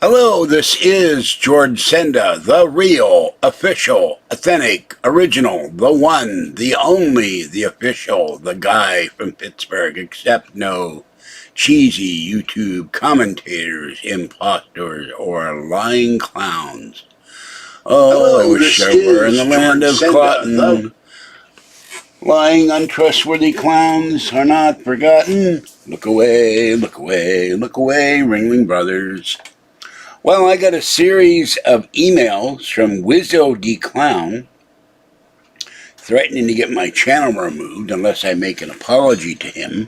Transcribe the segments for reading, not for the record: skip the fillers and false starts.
Hello, this is George Senda, the real, official, authentic, original, the one, the only, the official, the guy from Pittsburgh, except no cheesy YouTube commentators, impostors, or lying clowns. Oh, hello, I wish I were in the land of cotton. Lying, untrustworthy clowns are not forgotten. Look away, look away, look away, Ringling Brothers. Well, I got a series of emails from Whizzo the Clown threatening to get my channel removed unless I make an apology to him.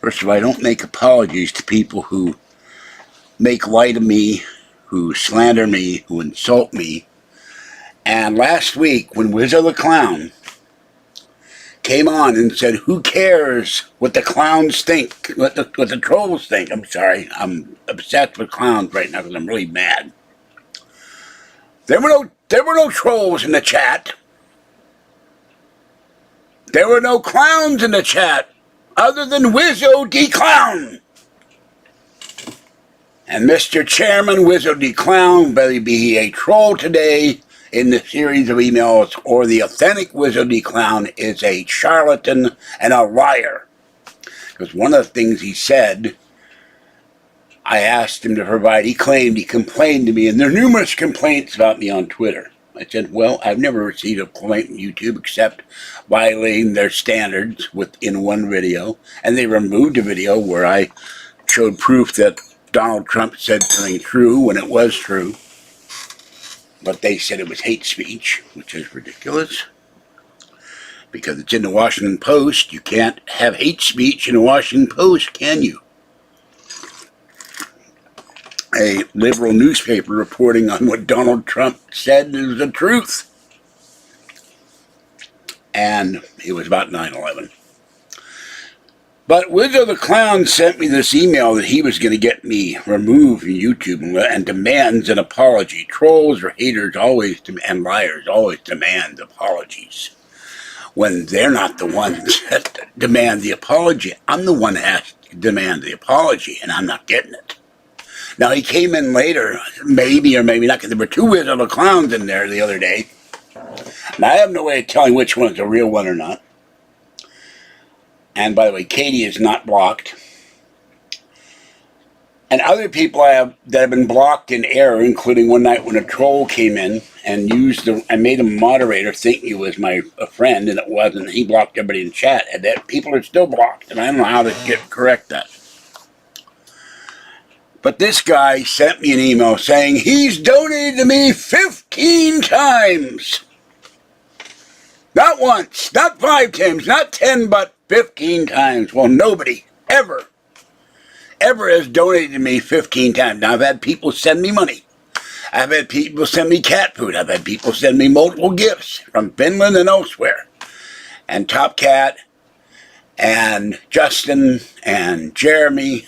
First of all, I don't make apologies to people who make light of me, who slander me, who insult me. And last week, when Whizzo the Clown came on and said, who cares what the clowns think, what the trolls think. I'm sorry, I'm obsessed with clowns right now because I'm really mad. There were no trolls in the chat. There were no clowns in the chat other than Whizzo the Clown. And Mr. Chairman Whizzo the Clown, whether he be a troll today in the series of emails, or the authentic Whizzo the Clown is a charlatan and a liar. Because one of the things he said, I asked him to provide, he complained to me, and there are numerous complaints about me on Twitter. I said, well, I've never received a complaint on YouTube except violating their standards within one video, and they removed a video where I showed proof that Donald Trump said something true when it was true. But they said it was hate speech, which is ridiculous. Because it's in the Washington Post. You can't have hate speech in the Washington Post, can you? A liberal newspaper reporting on what Donald Trump said is the truth. And it was about 9/11. But Whizzo the Clown sent me this email that he was going to get me removed from YouTube and demands an apology. Trolls or haters and liars always demand apologies when they're not the ones that demand the apology. I'm the one that has to demand the apology, and I'm not getting it. Now, he came in later, maybe or maybe not, because there were two Whizzo the Clowns in there the other day. And I have no way of telling which one's a real one or not. And by the way, Katie is not blocked. And other people that have been blocked in error, including one night when a troll came in and I made him moderator thinking he was a friend, and it wasn't. He blocked everybody in chat. And that people are still blocked, and I don't know how to correct that. But this guy sent me an email saying he's donated to me 15 times. Not once, not 5 times, not 10, but 15 times. Well, nobody ever has donated to me 15 times. Now, I've had people send me money. I've had people send me cat food. I've had people send me multiple gifts from Finland and elsewhere. And Top Cat and Justin and Jeremy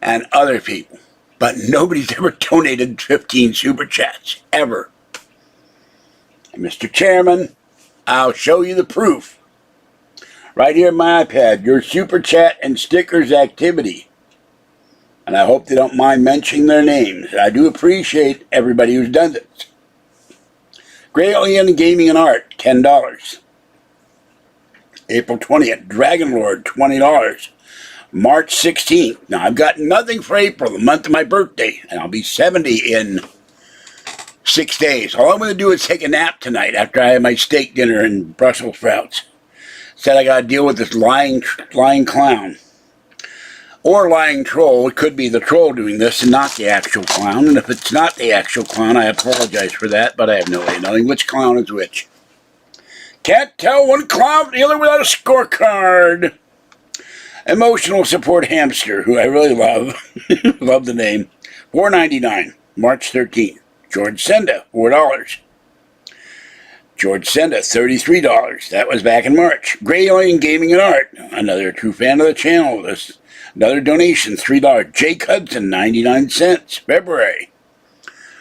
and other people. But nobody's ever donated 15 super chats, ever. And Mr. Chairman, I'll show you the proof. Right here on my iPad, your super chat and stickers activity. And I hope they don't mind mentioning their names. I do appreciate everybody who's done it. Gray Alien Gaming and Art, $10. April 20th, Dragon Lord, $20. March 16th. Now, I've got nothing for April, the month of my birthday, and I'll be 70 in 6 days. All I'm going to do is take a nap tonight after I have my steak dinner and Brussels sprouts. Said I got to deal with this lying clown. Or lying troll. It could be the troll doing this and not the actual clown. And if it's not the actual clown, I apologize for that, but I have no way of knowing which clown is which. Can't tell one clown from the other without a scorecard. Emotional Support Hamster, who I really love. Love the name. $4.99. March 13th. George Senda, $4. George Senda, $33. That was back in March. Gray Alien Gaming and Art, another true fan of the channel. Another donation, $3. Jake Hudson, 99 cents. February.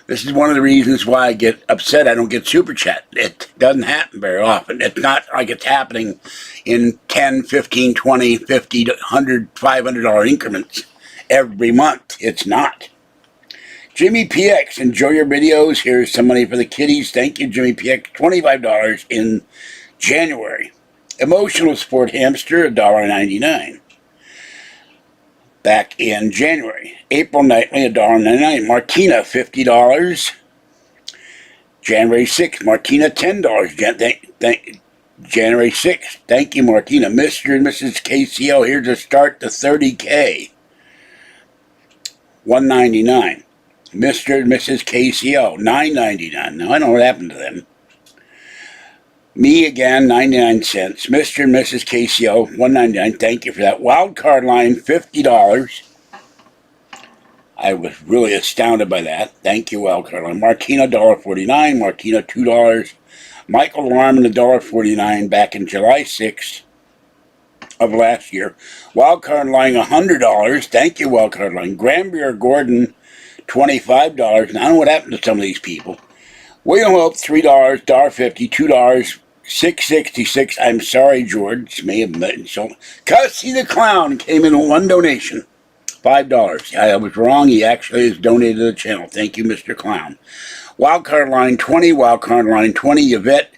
This is one of the reasons why I get upset I don't get Super Chat. It doesn't happen very often. It's not like it's happening in 10, 15, 20, 50, $100, $500 increments every month. It's not. Jimmy PX, enjoy your videos. Here's some money for the kiddies. Thank you, Jimmy PX. $25 in January. Emotional Support Hamster, $1.99. Back in January. April Nightly, $1.99. Martina, $50. January 6th, Martina, $10. January 6th, thank you, Martina. Mr. and Mrs. KCO, here to start the 30K. $1.99. Mr. and Mrs. KCO, $9.99. Now, I don't know what happened to them. Me again, 99 cents. Mr. and Mrs. KCO, $1.99. Thank you for that. Wild card line, $50. I was really astounded by that. Thank you, Wild card line. Martina, $1.49. Martina, $2. Michael Larman, $1.49 back in July 6th of last year. Wild card line, $100. Thank you, Wild card line. Granbeer Gordon, $25. And I don't know what happened to some of these people. William Hope, $3, $1.50, $2, $6.66. I'm sorry, George. May have been so. Cussy the Clown came in with one donation. $5. I was wrong. He actually has donated to the channel. Thank you, Mr. Clown. Wildcard line 20. Wildcard line 20. Yvette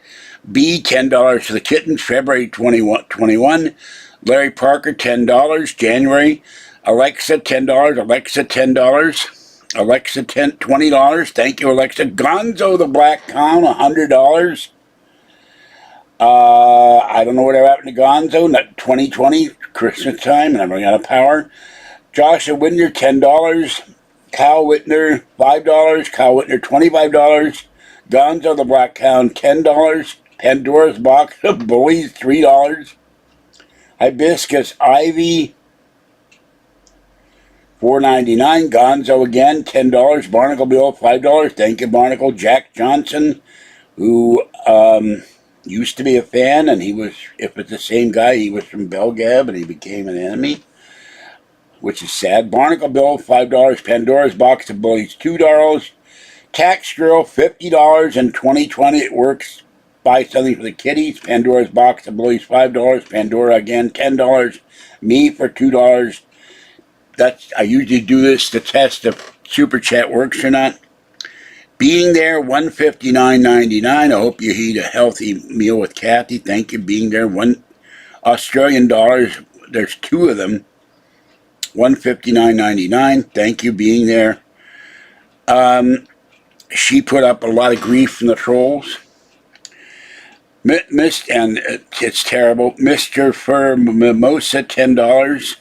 B, $10 for the kittens. February 21. Larry Parker, $10. January. Alexa, $10. Alexa, $10. Alexa, $20. Thank you, Alexa. Gonzo the Black Clown, $100. I don't know what happened to Gonzo. Not 2020, Christmas time, and I'm running out of power. Joshua Whitner, $10. Kyle Whitner, $5. Kyle Whitner, $25. Gonzo the Black Clown, $10. Pandora's Box of Bullies, $3. Hibiscus Ivy, $4.99. Gonzo again, $10. Barnacle Bill, $5. Thank you, Barnacle. Jack Johnson, who used to be a fan, and he was, if it's the same guy, he was from Belgab, and he became an enemy, which is sad. Barnacle Bill, $5. Pandora's Box of Bullies, $2. Tax Girl, $50 in 2020. It works. Buy something for the kiddies. Pandora's Box of Bullies, $5. Pandora again, $10. Me for $2. I usually do this to test if Super Chat works or not. Being There, $159.99. I hope you eat a healthy meal with Kathy. Thank you, Being There. $1 Australian dollars. There's two of them. $159.99. Thank you, Being There. She put up a lot of grief from the trolls. And it's terrible. Mr. Fur Mimosa, $10.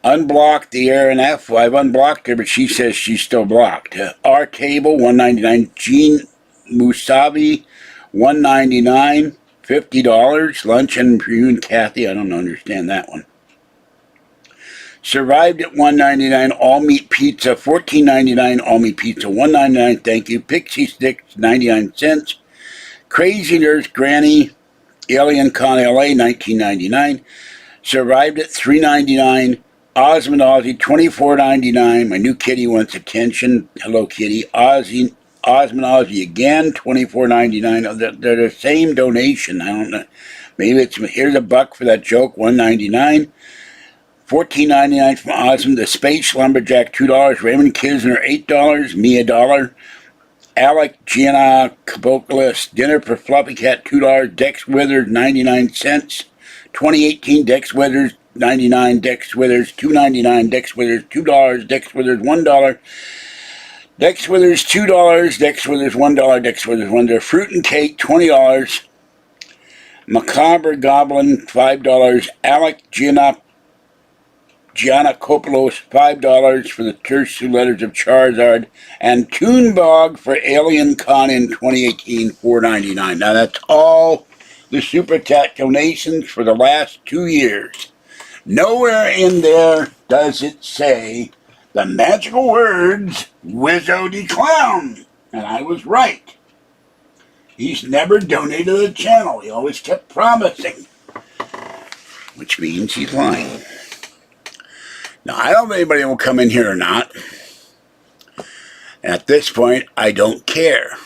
Unblocked the Aaron F. Well, I've unblocked her, but she says she's still blocked. Our Table, $1.99. Jean Musavi, $1.99. $50. Luncheon for you and Kathy. I don't understand that one. Survived at $1.99. All Meat Pizza, $14.99. All Meat Pizza, $1.99. Thank you. Pixie Sticks, 99 cents. Crazy Nurse Granny, Alien Con LA, $19.99. Survived at $3.99. Osmond Ozzy, $24.99. My new kitty wants attention. Hello, kitty. Osmond Ozzy again, $24.99. They're the same donation. I don't know. Maybe it's, here's a buck for that joke, $1.99. $14.99 from Osmond. The Space Lumberjack, $2. Raymond Kisner, $8. Me, $1. Alec Gianna Kabokalis, Dinner for Fluffy Cat, $2. Dex Withers, 99 cents. 2018 Dex Withers, 99. Dex Withers, $2.99. Dex Withers, $2. Dex Withers, $1. Dex Withers, $2. Dex Withers, $1. Dex Withers, $1. Fruit and Cake, $20. Macabre Goblin, $5. Alec Giannakopoulos, $5 for the first two letters of Charizard, and Toonbog for Alien Con in 2018, $4.99. Now that's all the Super Chat donations for the last 2 years. Nowhere in there does it say the magical words, Whizzo the Clown. And I was right. He's never donated to the channel. He always kept promising. Which means he's lying. Now, I don't know if anybody will come in here or not. At this point, I don't care.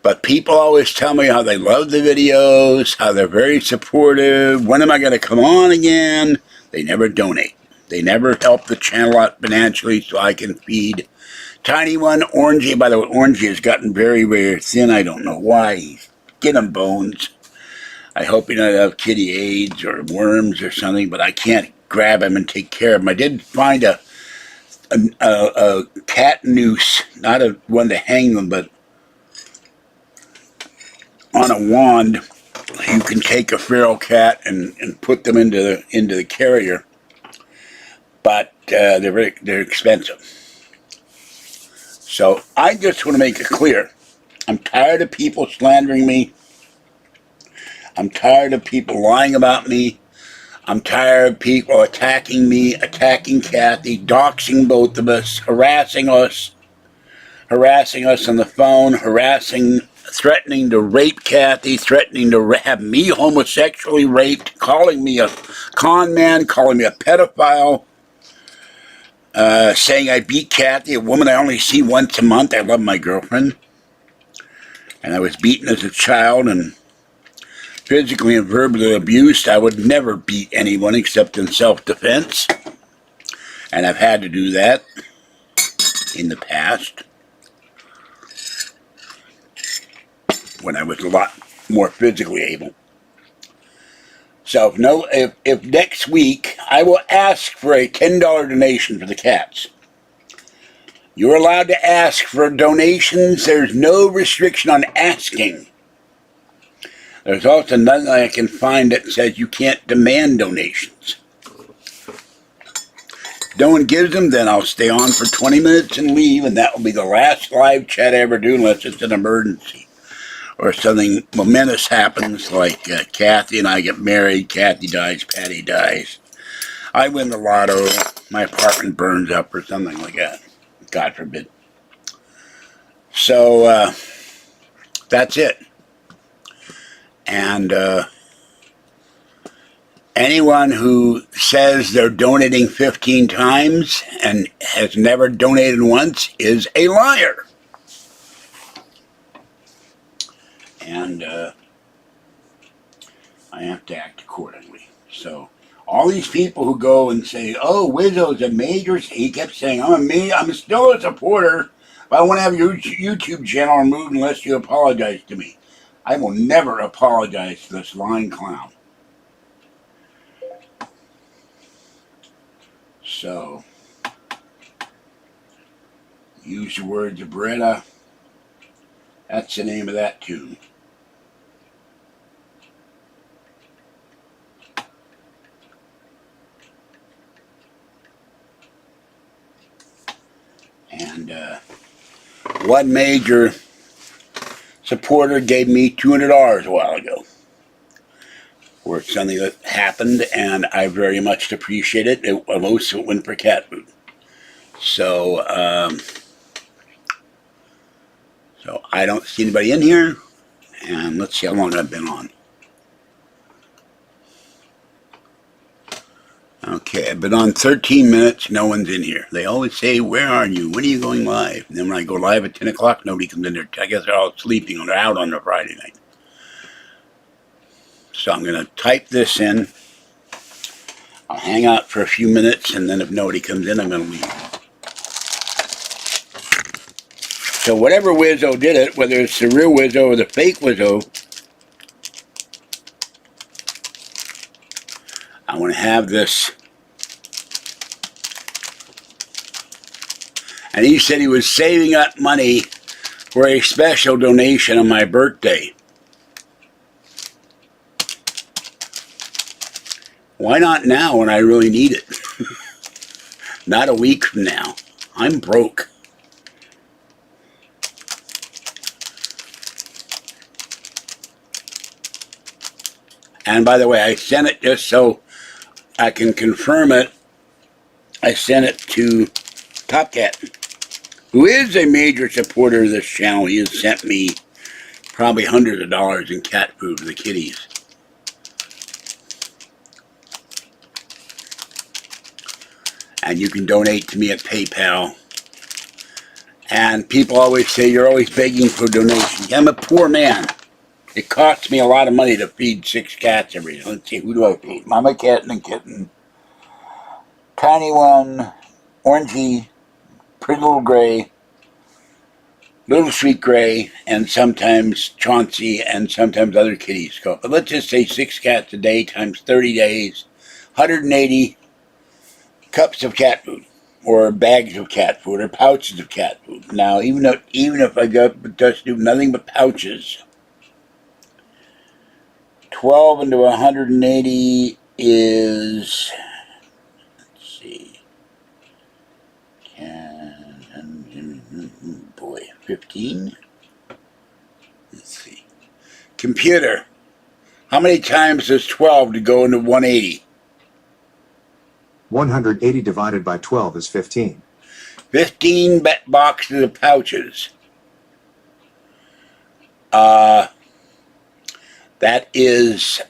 But people always tell me how they love the videos, how they're very supportive. When am I going to come on again? They never donate. They never help the channel out financially so I can feed Tiny One. Orangey, by the way, Orangey has gotten very, very thin. I don't know why. He's getting bones. I hope he doesn't have kitty AIDS or worms or something, but I can't grab him and take care of him. I did find a cat noose, not a one to hang them, but on a wand. You can take a feral cat and put them into the carrier, but they're expensive. So I just want to make it clear. I'm tired of people slandering me. I'm tired of people lying about me. I'm tired of people attacking me, attacking Kathy, doxing both of us, harassing us on the phone, threatening to rape Kathy, threatening to have me homosexually raped, calling me a con man, calling me a pedophile, saying I beat Kathy, a woman I only see once a month. I love my girlfriend. And I was beaten as a child and physically and verbally abused. I would never beat anyone except in self-defense. And I've had to do that in the past, when I was a lot more physically able. So if next week I will ask for a $10 donation for the cats. You're allowed to ask for donations. There's no restriction on asking. There's also nothing I can find that says you can't demand donations. If no one gives them, then I'll stay on for 20 minutes and leave, and that will be the last live chat I ever do unless it's an emergency or something momentous happens, like Kathy and I get married, Kathy dies, Patty dies, I win the lotto, my apartment burns up or something like that. God forbid. So that's it. And anyone who says they're donating 15 times and has never donated once is a liar. And I have to act accordingly. So all these people who go and say, "Oh, Whizzo's a major," he kept saying, I'm still a supporter, but I want to have your YouTube channel removed unless you apologize to me. I will never apologize to this lying clown. So, use the words of Beretta. That's the name of that tune. And one major supporter gave me $200 a while ago for something that happened, and I very much appreciate it. Most of it went for cat food. So, so I don't see anybody in here, and let's see how long I've been on. Okay, I've been on 13 minutes, no one's in here. They always say, "Where are you? When are you going live?" And then when I go live at 10 o'clock, nobody comes in there. I guess they're all sleeping or they're out on a Friday night. So I'm going to type this in. I'll hang out for a few minutes, and then if nobody comes in, I'm going to leave. So whatever Whizzo did it, whether it's the real Whizzo or the fake Whizzo, I want to have this. And he said he was saving up money for a special donation on my birthday. Why not now when I really need it? Not a week from now. I'm broke. And by the way, I sent it just so I can confirm it. I sent it to Topcat, who is a major supporter of this channel. He has sent me probably hundreds of dollars in cat food for the kitties. And you can donate to me at PayPal. And people always say, "You're always begging for donations." I'm a poor man. It costs me a lot of money to feed 6 cats every day. Let's see, who do I feed? Mama cat and a kitten, tiny one, orangey, pretty little gray, little sweet gray, and sometimes Chauncey, and sometimes other kitties go. But let's just say 6 cats a day times 30 days, 180 cups of cat food, or bags of cat food, or pouches of cat food. Now, even if I just do nothing but pouches, 12 into 180 is, let's see, 10, boy, 15. Let's see. Computer, how many times does 12 to go into 180? 180 divided by 12 is 15. 15 boxes of pouches. That is,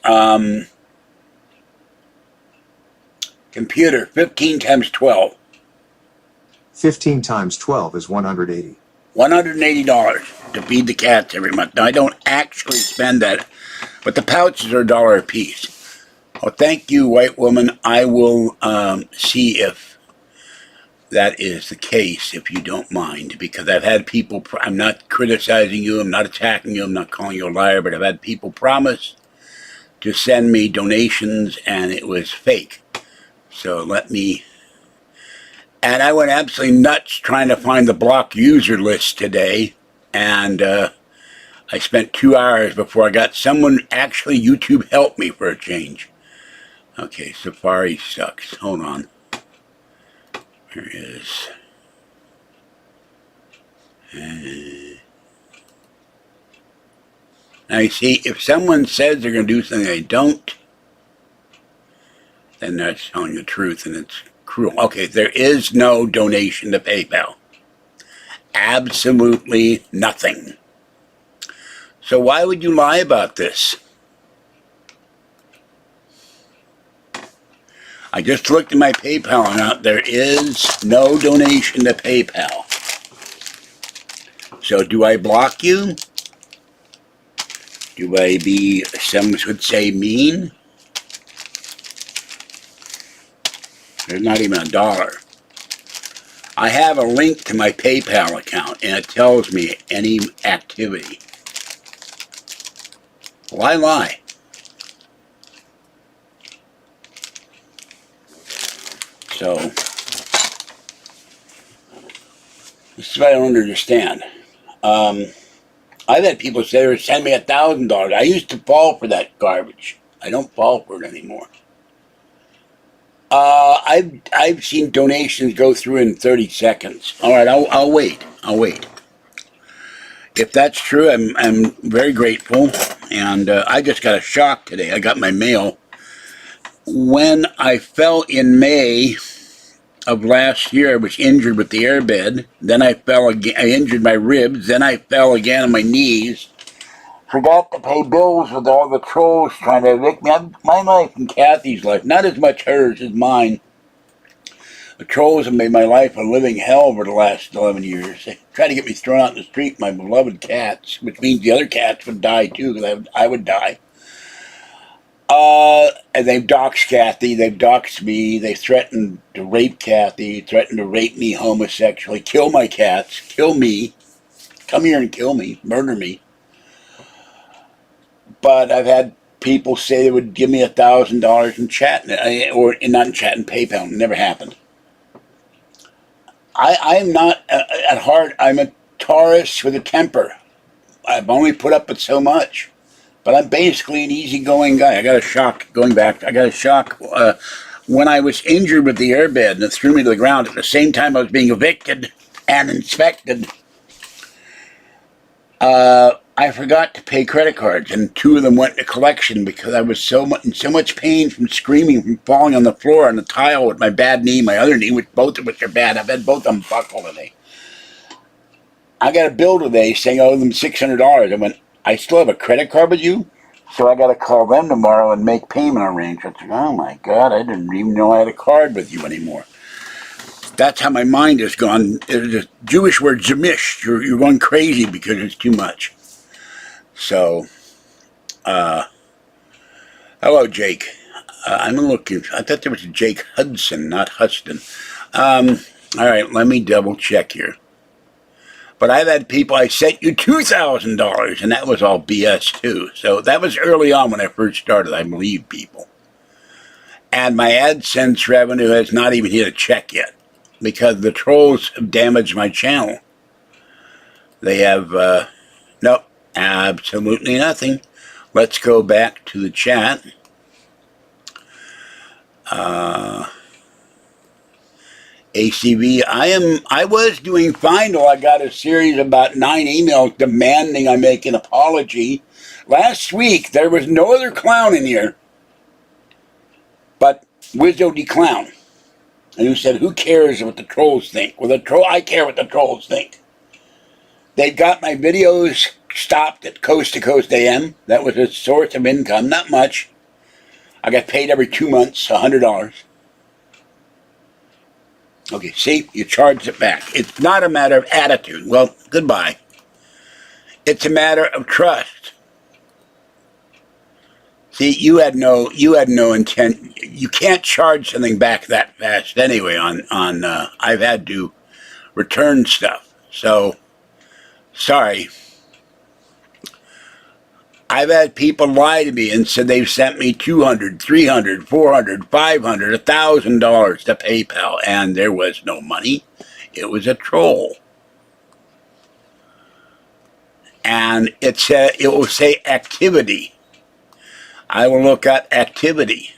computer, 15 times 12. 15 times 12 is 180. $180 to feed the cats every month. Now, I don't actually spend that, but the pouches are $1 a piece. Oh, thank you, white woman. I will see if that is the case, if you don't mind, because I've had people, I'm not criticizing you, I'm not attacking you, I'm not calling you a liar, but I've had people promise to send me donations, and it was fake. So let me, and I went absolutely nuts trying to find the block user list today, and I spent 2 hours before I got someone, actually YouTube helped me for a change. Okay, Safari sucks, hold on. There is. Now you see, if someone says they're going to do something they don't, then that's telling the truth, and it's cruel. Okay, there is no donation to PayPal. Absolutely nothing. So why would you lie about this? I just looked at my PayPal account. There is no donation to PayPal. So do I block you? Do I be, some would say, mean? There's not even $1. I have a link to my PayPal account, and it tells me any activity. Why lie? So, this is what I don't understand. I've had people say, send me $1,000. I used to fall for that garbage. I don't fall for it anymore. I've seen donations go through in 30 seconds. All right, I'll wait. I'll wait. If that's true, I'm very grateful. And I just got a shock today. I got my mail. When I fell in May of last year, I was injured with the airbed. Then I fell again. I injured my ribs. Then I fell again on my knees. Forgot to pay bills with all the trolls trying to evict me. My life and Kathy's life, not as much hers as mine. The trolls have made my life a living hell over the last 11 years. They tried to get me thrown out in the street, my beloved cats, which means the other cats would die too, because I would die. And they've doxed Kathy, they've doxed me, they threatened to rape Kathy, threatened to rape me homosexually, kill my cats, kill me, come here and kill me, murder me. But I've had people say they would give me $1,000 in chat, or not in chat, in PayPal. It never happened. I'm not, at heart, I'm a Taurus with a temper. I've only put up with so much. But I'm basically an easygoing guy. I got a shock, going back, I got a shock when I was injured with the airbed and it threw me to the ground at the same time I was being evicted and inspected. I forgot to pay credit cards, and 2 of them went to collection because I was in so much pain from screaming, from falling on the floor on the tile with my bad knee, my other knee, both of which are bad. I've had both of them buckle today. I got a bill today saying I owe them $600. I went, I still have a credit card with you? So I got to call them tomorrow and make payment arrangements. Oh my God, I didn't even know I had a card with you anymore. That's how my mind has gone. It's a Jewish word, zamish. You're going crazy because it's too much. So, hello, Jake. I'm looking. I thought there was a Jake Hudson, not Huston. All right, let me double check here. But I've had people, I sent you $2,000, and that was all BS too. So that was early on when I first started, I believe people. And my AdSense revenue has not even hit a check yet because the trolls have damaged my channel. They have, nope, absolutely nothing. Let's go back to the chat. ACV, I was doing fine till I got a series of about 9 emails demanding I make an apology. Last week, there was no other clown in here but Whizzo the Clown. And who said, who cares what the trolls think? Well, I care what the trolls think. They've got my videos stopped at Coast to Coast AM. That was a source of income, not much. I got paid every 2 months, $100. Okay, see, you charge it back. It's not a matter of attitude. Well, goodbye. It's a matter of trust. See, you had no intent. You can't charge something back that fast anyway. I've had to return stuff. So, sorry. I've had people lie to me and said they've sent me $200, $300, $400, $500, $1,000 to PayPal, and there was no money. It was a troll. And it will say activity. I will look at activity.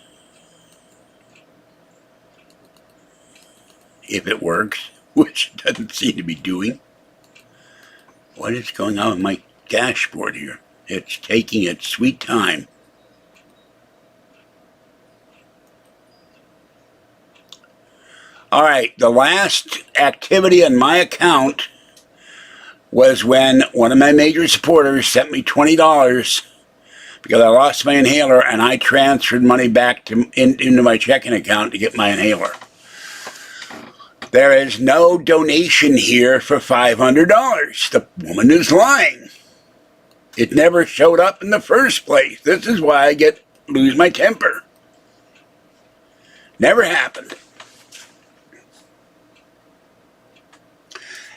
If it works, which it doesn't seem to be doing. What is going on with my dashboard here? It's taking its sweet time. All right, the last activity on my account was when one of my major supporters sent me $20 because I lost my inhaler and I transferred money back into my checking account to get my inhaler. There is no donation here for $500. The woman is lying. It never showed up in the first place. This is why I lose my temper. Never happened.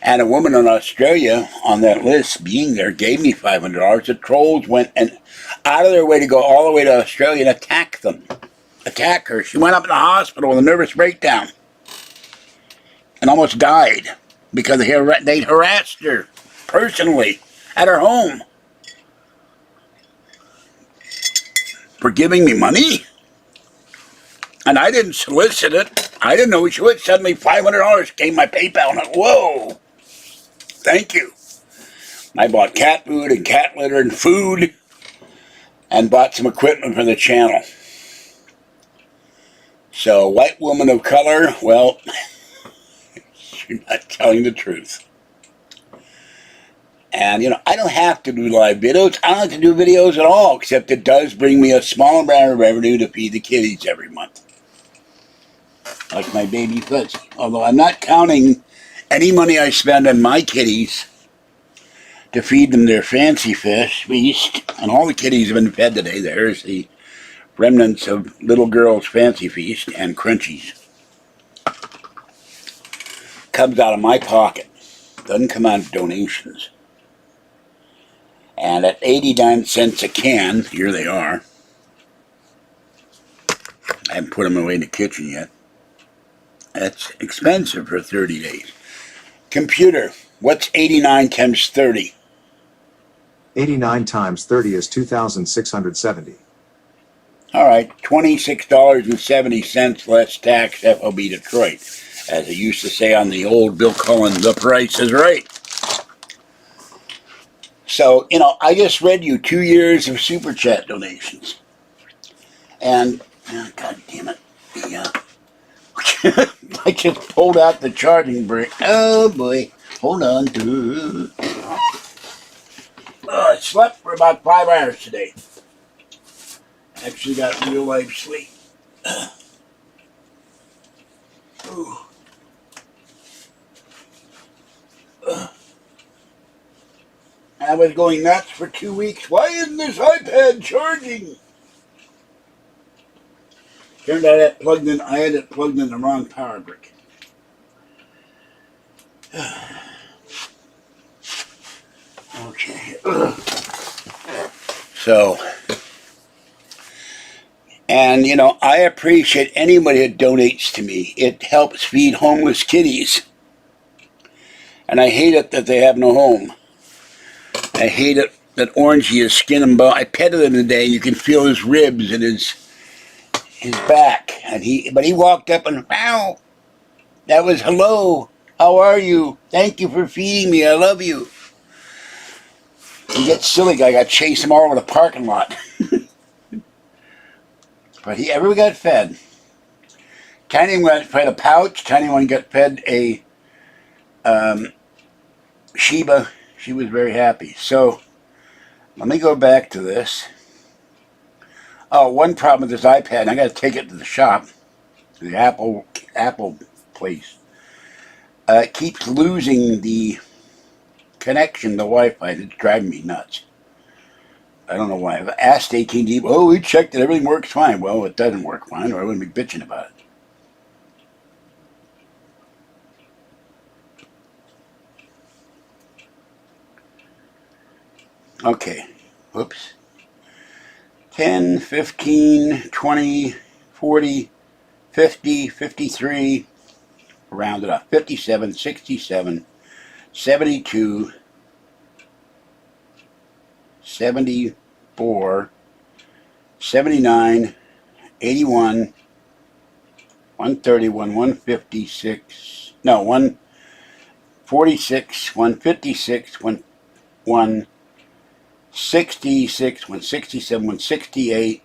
And a woman in Australia on that list being there gave me $500. The trolls went out of their way to go all the way to Australia and attack her. She went up in the hospital with a nervous breakdown and almost died because they'd harassed her personally at her home for giving me money. And I didn't solicit it. I didn't know she would. Suddenly $500 came my PayPal and I went, whoa, thank you. I bought cat food and cat litter and food and bought some equipment for the channel. So, white woman of color, well, you're not telling the truth. And, I don't have to do live videos. I don't have to do videos at all, except it does bring me a small amount of revenue to feed the kitties every month. Like my baby Fuzzy. Although I'm not counting any money I spend on my kitties to feed them their fancy fish feast. And all the kitties have been fed today. There's the remnants of little girl's fancy feast and crunchies. Comes out of my pocket. Doesn't come out of donations. And at 89 cents a can, here they are. I haven't put them away in the kitchen yet. That's expensive for 30 days. Computer, what's 89 times 30? 89 times 30 is 2,670. All right, $26.70 less tax, FOB Detroit. As they used to say on the old Bill Cullen, the price is right. So, I just read you 2 years of Super Chat donations. And, God damn it. I just pulled out the charging brick. Oh, boy. Hold on. I slept for about 5 hours today. Actually got real life sleep. I was going nuts for 2 weeks. Why isn't this iPad charging? Turned out I had it plugged in the wrong power brick. Okay. So, and you know, I appreciate anybody that donates to me. It helps feed homeless kitties. And I hate it that they have no home. I hate it that Orangey is skin and bone. I petted him today. You can feel his ribs and his back. And but he walked up and, wow, that was hello. How are you? Thank you for feeding me. I love you. He gets silly. I got to chase him all over the parking lot. But everyone got fed. Tiny one got fed a pouch. Tiny one got fed a Sheba. She was very happy. So let me go back to this. Oh, one problem with this iPad, I got to take it to the shop, to the Apple place. It keeps losing the connection to Wi-Fi. It's driving me nuts. I don't know why. I've asked AT&T, oh, we checked it, everything works fine. Well, it doesn't work fine, or I wouldn't be bitching about it. Okay, whoops. 10, 15, 20, 40, 50, 53, round it up, 57, 67, 72, 74, 79, 81, 131, 156, no, 146, 156, 166, 167, 168.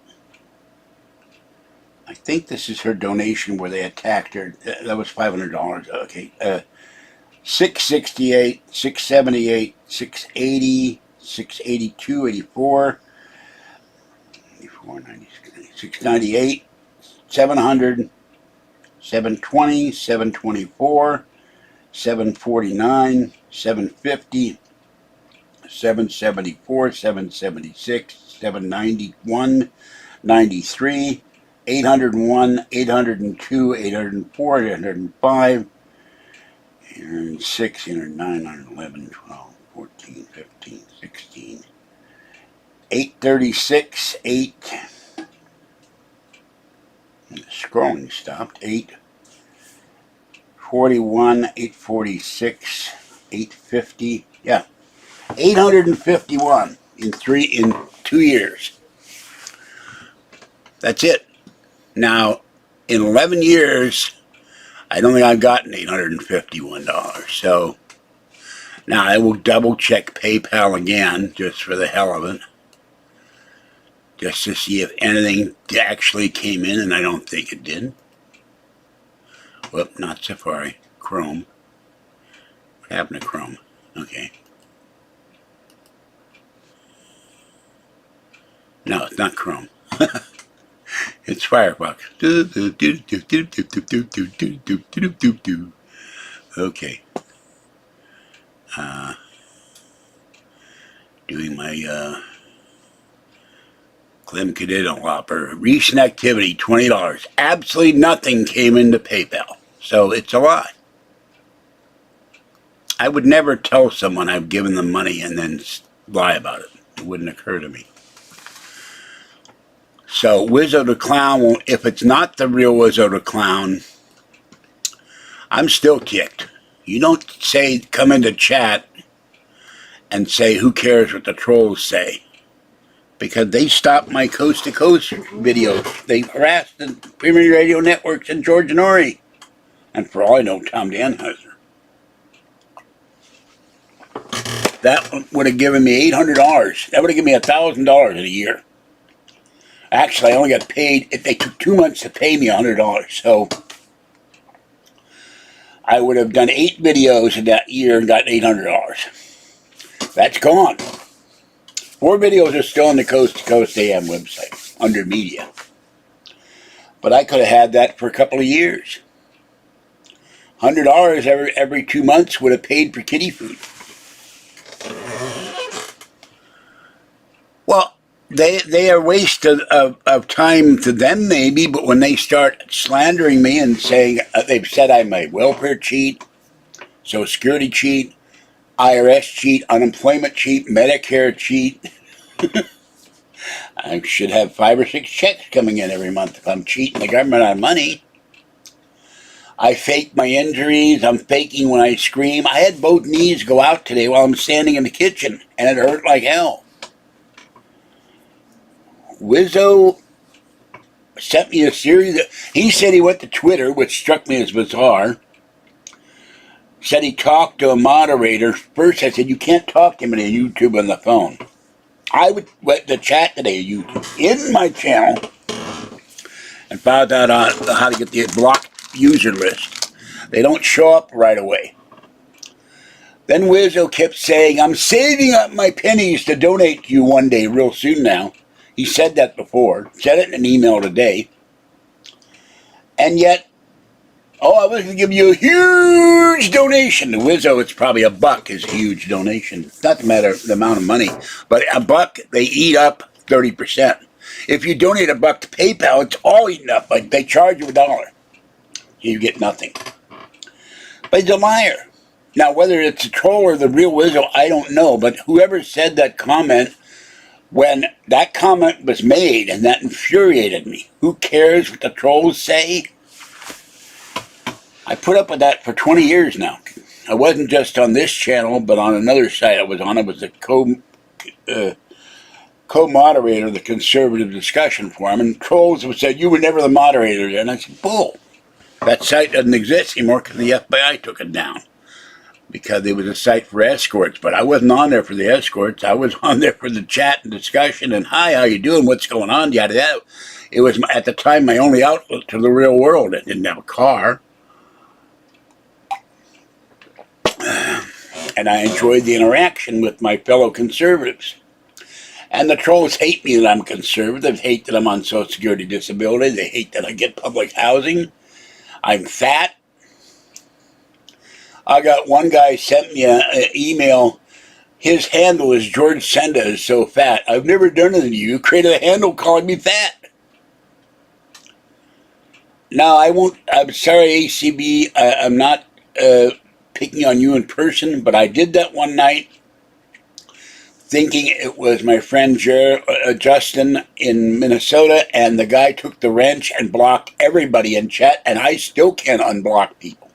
I think this is her donation where they attacked her. That was $500. Okay. 668, 678, 680, 682, 84, 84, 96, 698, 700, 720, 724, 749, 750, 774, 776, 791, 93, 801, 802, 804, 805, 806, 809, 811, 12, 14, 15, 16, 836, 8, the scrolling stopped, 841, 846, 850, yeah, 851 in 2 years. That's it. Now, in 11 years, I don't think I've gotten $851. So now I will double check PayPal again, just for the hell of it, just to see if anything actually came in, and I don't think it did. Whoop, not Safari, Chrome. What happened to Chrome? Okay. No, it's not Chrome. It's Firefox. Okay. Doing my Clem Cadito Whopper. Recent activity, $20. Absolutely nothing came into PayPal. So it's a lie. I would never tell someone I've given them money and then lie about it. It wouldn't occur to me. So Whizzo the Clown won't, if it's not the real Whizzo the Clown, I'm still kicked. You don't say, come into chat and say, who cares what the trolls say? Because they stopped my Coast to Coast videos. They harassed the Premier Radio Networks and George Norrie. And for all I know, Tom Danhauser. That would have given me $800. That would have given me $1,000 in a year. Actually, I only got paid, they took 2 months to pay me $100. So I would have done 8 videos in that year and got $800. That's gone. 4 videos are still on the Coast to Coast AM website under media. But I could have had that for a couple of years. $100 every 2 months would have paid for kitty food. Well, they are a waste of time to them maybe, but when they start slandering me and saying, they've said I'm a welfare cheat, Social Security cheat, IRS cheat, unemployment cheat, Medicare cheat. I should have 5 or 6 checks coming in every month if I'm cheating the government on money. I fake my injuries. I'm faking when I scream. I had both knees go out today while I'm standing in the kitchen, and it hurt like hell. Whizzo sent me a series. He said he went to Twitter, which struck me as bizarre. Said he talked to a moderator. First, I said, you can't talk to him on YouTube on the phone. I went to chat today, YouTube, in my channel, and found out how to get the blocked user list. They don't show up right away. Then Whizzo kept saying, I'm saving up my pennies to donate to you one day real soon now. He said that before. Said it in an email today. And yet, I was going to give you a huge donation. To Whizzo, it's probably $1 is a huge donation. It's not the amount of money. But $1, they eat up 30%. If you donate $1 to PayPal, it's all eaten up. Like they charge you $1. You get nothing. But he's a liar. Now, whether it's a troll or the real Whizzo, I don't know. But whoever said that comment, when that comment was made, and that infuriated me. Who cares what the trolls say? I put up with that for 20 years now. I wasn't just on this channel, but on another site I was on. I was the co-moderator of the Conservative Discussion Forum, and trolls would say, you were never the moderator there. And I said, bull. That site doesn't exist anymore because the FBI took it down. Because it was a site for escorts, but I wasn't on there for the escorts. I was on there for the chat and discussion and, hi, how you doing, what's going on, yada yada. It was, at the time, my only outlet to the real world. I didn't have a car. And I enjoyed the interaction with my fellow conservatives. And the trolls hate me that I'm conservative, hate that I'm on Social Security disability, they hate that I get public housing, I'm fat. I got one guy sent me an email. His handle is George Senda is so fat. I've never done it to you. You created a handle calling me fat. Now, I won't. I'm sorry, ACB. I'm not picking on you in person, but I did that one night thinking it was my friend Justin in Minnesota, and the guy took the wrench and blocked everybody in chat, and I still can't unblock people.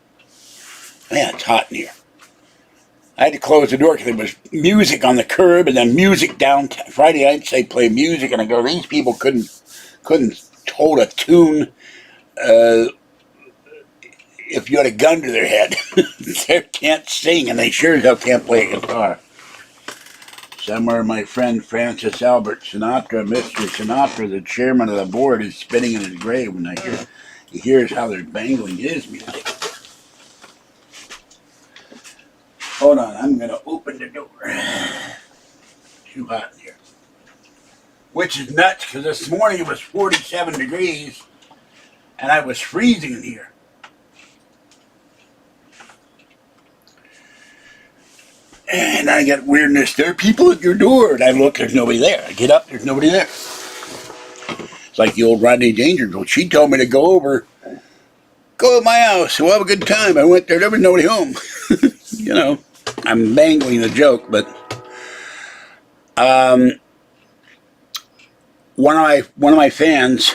Man, it's hot in here. I had to close the door because there was music on the curb and then music down. Friday nights they play music, and I go, these people couldn't hold a tune if you had a gun to their head. They can't sing, and they sure as hell can't play a guitar. Somewhere my friend Francis Albert Sinatra, Mr. Sinatra, the chairman of the board, is spinning in his grave when he hears how they're bangling his music. Hold on, I'm going to open the door. Too hot in here. Which is nuts, because this morning it was 47 degrees, and I was freezing in here. And I get weirdness. There are people at your door, and I look, there's nobody there. I get up, there's nobody there. It's like the old Rodney Dangerfield. She told me to go to my house, we'll have a good time. I went there was nobody home. You know. I'm mangling the joke, but one of my fans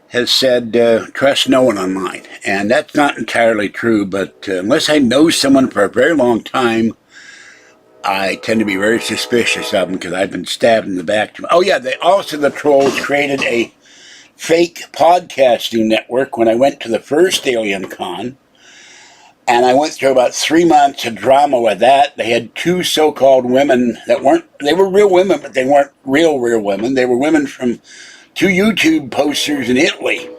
has said, trust no one online. And that's not entirely true, but unless I know someone for a very long time, I tend to be very suspicious of them because I've been stabbed in the back. Oh yeah, the trolls created a fake podcasting network when I went to the first Alien Con. And I went through about 3 months of drama with that. They had 2 so-called women they were real women, but they weren't real women. They were women from 2 YouTube posters in Italy.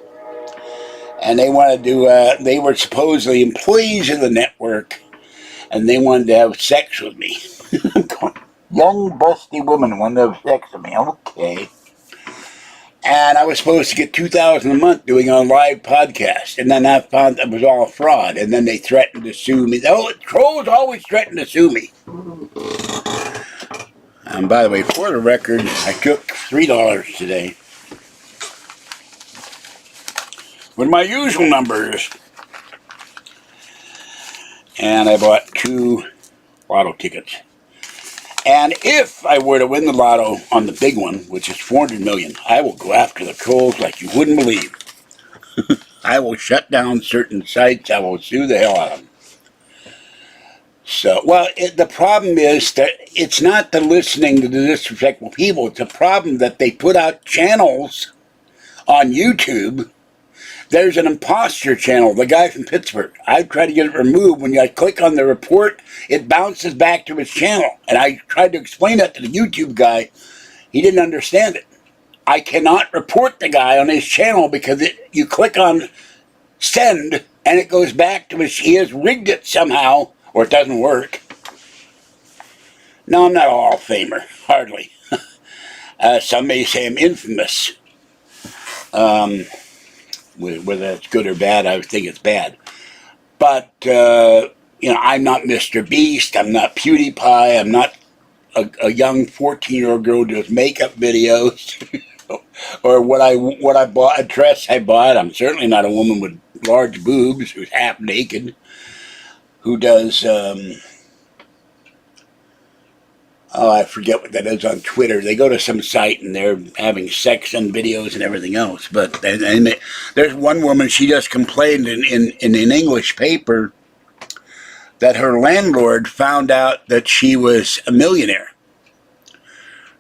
And they wanted to, they were supposedly employees of the network, and they wanted to have sex with me. Young, busty woman wanted to have sex with me. Okay. And I was supposed to get $2,000 a month doing a live podcast. And then I found that was all a fraud. And then they threatened to sue me. Oh, trolls always threaten to sue me. And by the way, for the record, I took $3 today with my usual numbers. And I bought 2 lotto tickets. And if I were to win the lotto on the big one, which is 400 million, I will go after the trolls like you wouldn't believe. I will shut down certain sites. I will sue the hell out of them. So, well, the problem is that it's not the listening to the disrespectful people. It's a problem that they put out channels on YouTube. There's an imposter channel, the guy from Pittsburgh. I tried to get it removed. When I click on the report, it bounces back to his channel. And I tried to explain that to the YouTube guy. He didn't understand it. I cannot report the guy on his channel because you click on send and it goes back to his, he has rigged it somehow, or it doesn't work. No, I'm not a Hall of Famer, hardly. Some may say I'm infamous. Whether that's good or bad, I think it's bad. But, I'm not Mr. Beast, I'm not PewDiePie, I'm not a young 14-year-old girl who does makeup videos. Or what I bought, a dress I bought. I'm certainly not a woman with large boobs who's half naked, who does, I forget what that is on Twitter. They go to some site and they're having sex and videos and everything else. But there's one woman, she just complained in an English paper that her landlord found out that she was a millionaire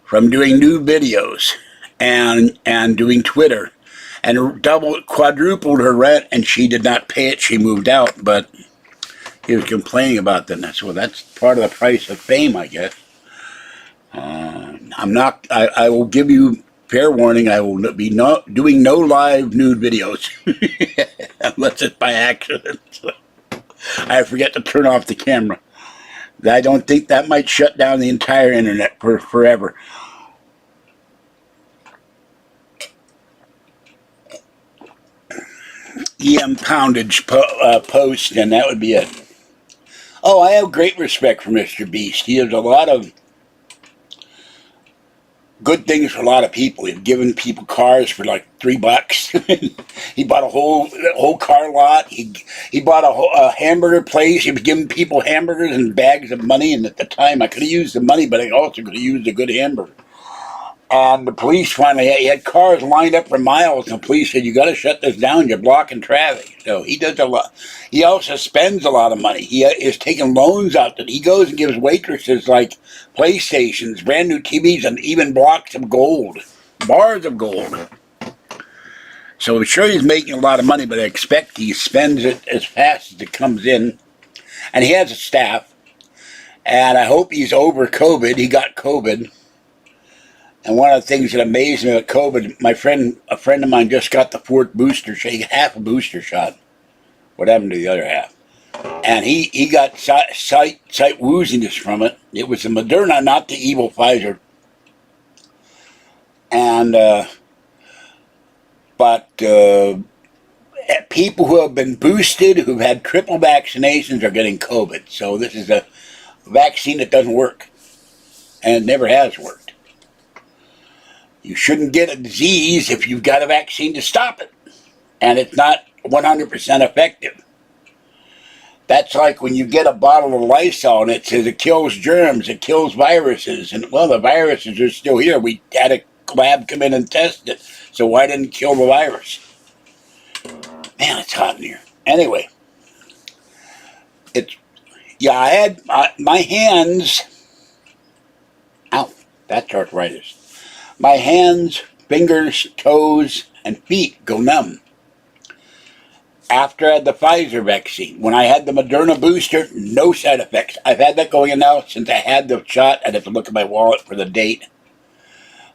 from doing nude videos and doing Twitter, and quadrupled her rent, and she did not pay it. She moved out, but he was complaining about that. So that's part of the price of fame, I guess. I will give you fair warning, I will be doing no live nude videos. Unless it's by accident. I forget to turn off the camera. I don't think that might shut down the entire internet for forever. EM Poundage post, and that would be it. Oh, I have great respect for Mr. Beast. He has a lot of good things for a lot of people. He's given people cars for like $3. He bought a whole car lot. He bought a hamburger place. He was giving people hamburgers and bags of money. And at the time, I could have used the money, but I also could have used a good hamburger. And the police finally, he had cars lined up for miles, and the police said, "You got to shut this down. You're blocking traffic." So he does a lot. He also spends a lot of money. He is taking loans out that he goes and gives waitresses like PlayStations, brand new TVs, and even blocks of gold, bars of gold. So I'm sure he's making a lot of money, but I expect he spends it as fast as it comes in. And he has a staff. And I hope he's over COVID. He got COVID. And one of the things that amazed me about COVID, a friend of mine just got the 4th booster shot. He got half a booster shot. What happened to the other half? And he got site wooziness from it. It was the Moderna, not the evil Pfizer. And, but people who have been boosted, who've had triple vaccinations, are getting COVID. So this is a vaccine that doesn't work. And it never has worked. You shouldn't get a disease if you've got a vaccine to stop it. And it's not 100% effective. That's like when you get a bottle of Lysol and it says it kills germs, it kills viruses. And, well, the viruses are still here. We had a lab come in and test it. So why didn't it kill the virus? Man, it's hot in here. Anyway. I had my hands. Ow, that's arthritis. My hands, fingers, toes, and feet go numb. After I had the Pfizer vaccine, when I had the Moderna booster, no side effects. I've had that going in now since I had the shot. I'd have to look at my wallet for the date.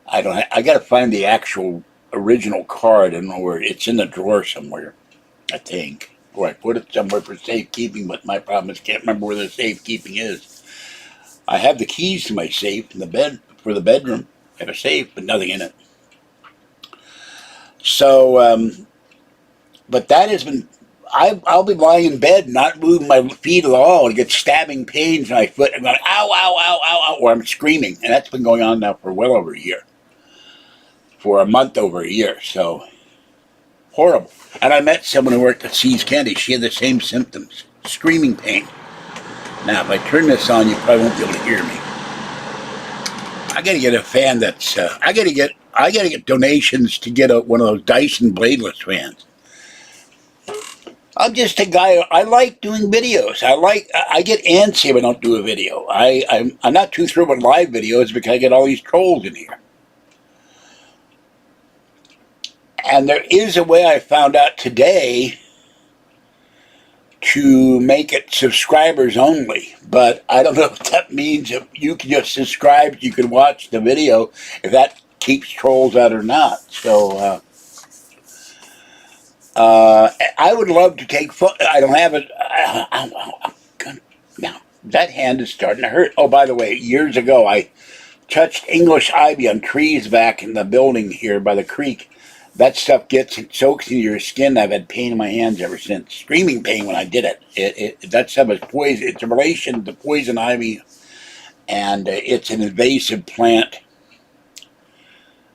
I got to find the actual original card. I don't know where. It's in the drawer somewhere, I think. Or I put it somewhere for safekeeping, but my problem is I can't remember where the safekeeping is. I have the keys to my safe in the bed for the bedroom. I have a safe, but nothing in it. So, but that has been, I'll be lying in bed, not moving my feet at all, and get stabbing pains in my foot, and going, ow, ow, ow, ow, ow, or I'm screaming. And that's been going on now for well over a year. For a month over a year, so horrible. And I met someone who worked at See's Candy. She had the same symptoms, screaming pain. Now, if I turn this on, you probably won't be able to hear me. I got to get a fan that's. I got to get donations to get one of those Dyson bladeless fans. I'm just a guy. I like doing videos. I get antsy if I don't do a video. I'm not too thrilled with live videos because I get all these trolls in here. And there is a way I found out today to make it subscribers only, but I don't know if that means if you can just subscribe, you can watch the video, if that keeps trolls out or not. So I would love to take I don't have it. Now that hand is starting to hurt. Oh, by the way, years ago I touched English ivy on trees back in the building here by the creek. That stuff soaks into your skin. I've had pain in my hands ever since. Screaming pain when I did it. That stuff is poison. It's a relation to poison ivy, and it's an invasive plant.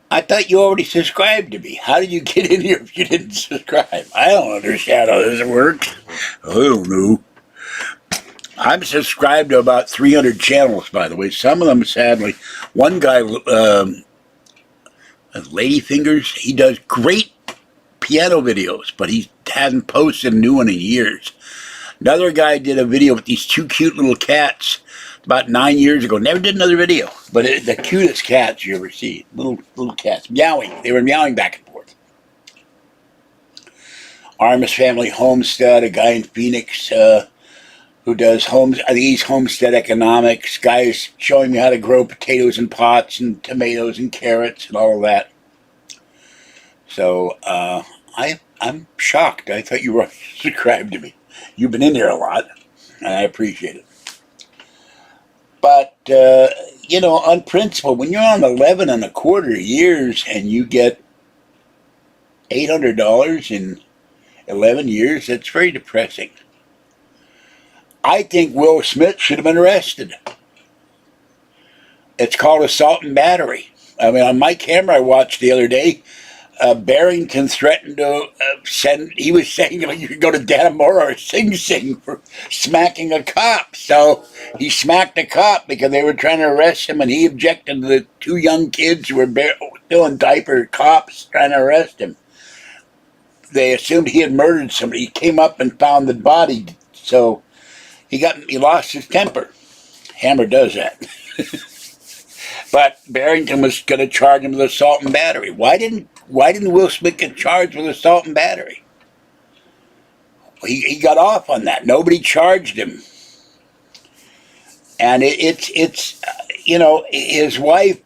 I thought you already subscribed to me. How did you get in here if you didn't subscribe? I don't understand how this works. I don't know. I'm subscribed to about 300 channels, by the way. Some of them, sadly, one guy... Ladyfingers, he does great piano videos, but he hasn't posted a new one in years. Another guy did a video with these two cute little cats about 9 years ago. Never did another video, but the cutest cats you ever see. Little cats, meowing. They were meowing back and forth. Armis Family Homestead, a guy in Phoenix who does homes. I think he's homestead economics. Guys showing me how to grow potatoes in pots and tomatoes and carrots and all of that. So I'm shocked. I thought you were subscribed to me. You've been in there a lot, and I appreciate it. But on principle, when you're on 11 and a quarter years and you get $800 in 11 years, that's very depressing. I think Will Smith should have been arrested. It's called assault and battery. I mean, on my camera I watched the other day, Barrington threatened to he was saying you could go to Dannemora or Sing Sing for smacking a cop. So he smacked a cop because they were trying to arrest him, and he objected to the two young kids who were still in diaper cops trying to arrest him. They assumed he had murdered somebody. He came up and found the body, so he lost his temper. Hammer does that. But Barrington was going to charge him with assault and battery. Why didn't Will Smith get charged with assault and battery? He got off on that. Nobody charged him. And his wife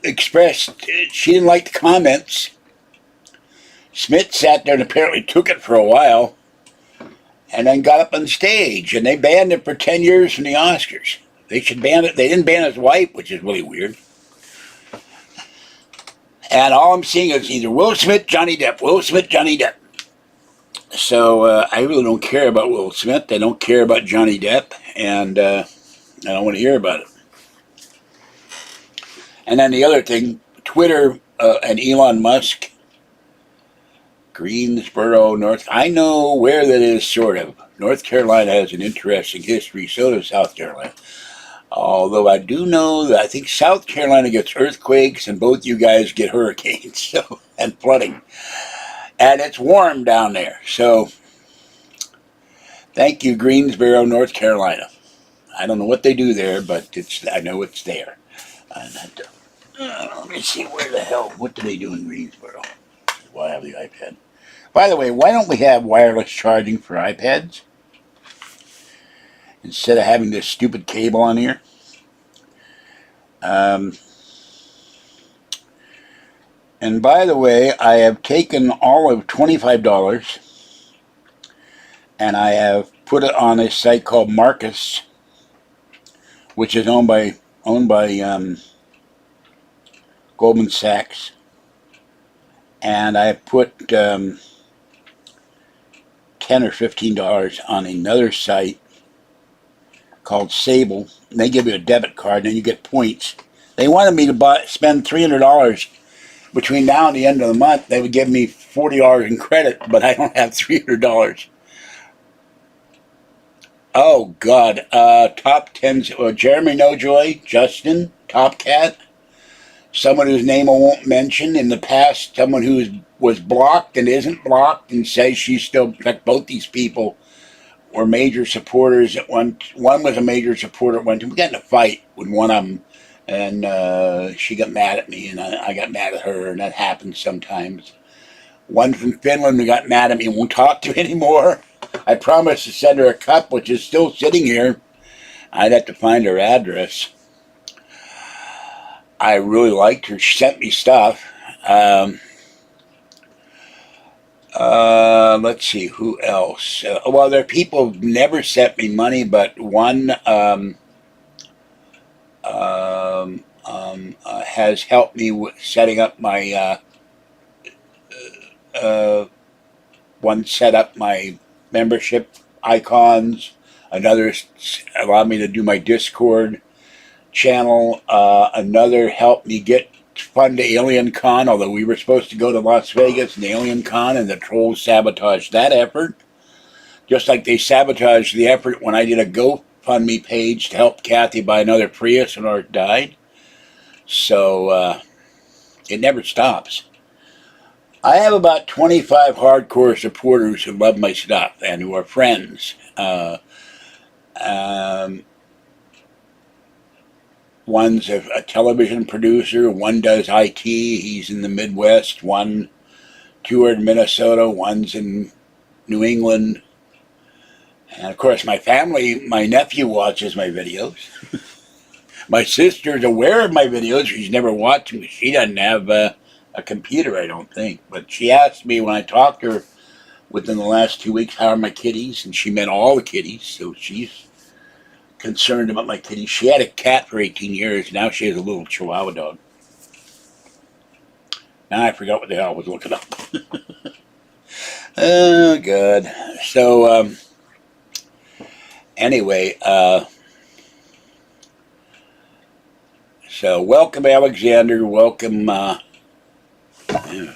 expressed she didn't like the comments. Smith sat there and apparently took it for a while, and then got up on stage, and they banned it for 10 years from the Oscars. They should ban it. They didn't ban his wife, which is really weird. And all I'm seeing is either Will Smith, Johnny Depp, Will Smith, Johnny Depp. So I really don't care about Will Smith. I don't care about Johnny Depp, and I don't want to hear about it. And then the other thing, Twitter and Elon Musk, Greensboro, I know where that is, sort of. North Carolina has an interesting history, so does South Carolina. Although I do know that I think South Carolina gets earthquakes and both you guys get hurricanes and flooding. And it's warm down there. So thank you, Greensboro, North Carolina. I don't know what they do there, but I know it's there. Let me see, what do they do in Greensboro? Well, I have the iPad. By the way, why don't we have wireless charging for iPads? Instead of having this stupid cable on here. And by the way, I have taken all of $25 and I have put it on a site called Marcus, which is owned by Goldman Sachs. And I put $10 or $15 on another site called Sable. And they give you a debit card, and then you get points. They wanted me to spend $300 between now and the end of the month. They would give me $40 in credit, but I don't have $300. Oh, God. Top 10s. Jeremy Nojoy, Justin, Top Cat, someone whose name I won't mention. In the past, someone who was blocked and isn't blocked and says she's still... In fact, both these people were major supporters at one was a major supporter at one time. We got in a fight with one of them, and she got mad at me, and I got mad at her, and that happens sometimes. One from Finland who got mad at me and won't talk to me anymore. I promised to send her a cup, which is still sitting here. I'd have to find her address. I really liked her. She sent me stuff. Let's see, who else? Well, there are people who've never sent me money, but one has helped me with setting up my one set up my membership icons. Another allowed me to do my Discord channel. Another helped me get fund to Alien Con, although we were supposed to go to Las Vegas and Alien Con, and the trolls sabotaged that effort. Just like they sabotaged the effort when I did a GoFundMe page to help Kathy buy another Prius when ours died. So it never stops. I have about 25 hardcore supporters who love my stuff and who are friends. One's a television producer, one does IT, he's in the Midwest, one toured Minnesota, one's in New England. And of course my family, my nephew watches my videos. My sister's aware of my videos, she's never watched them. She doesn't have a computer, I don't think. But she asked me when I talked to her within the last 2 weeks, how are my kitties? And she meant all the kitties, so she's concerned about my kitties. She had a cat for 18 years. Now she has a little Chihuahua dog. Now I forgot what the hell I was looking up. Oh, God. So, anyway, so welcome, Alexander. Welcome,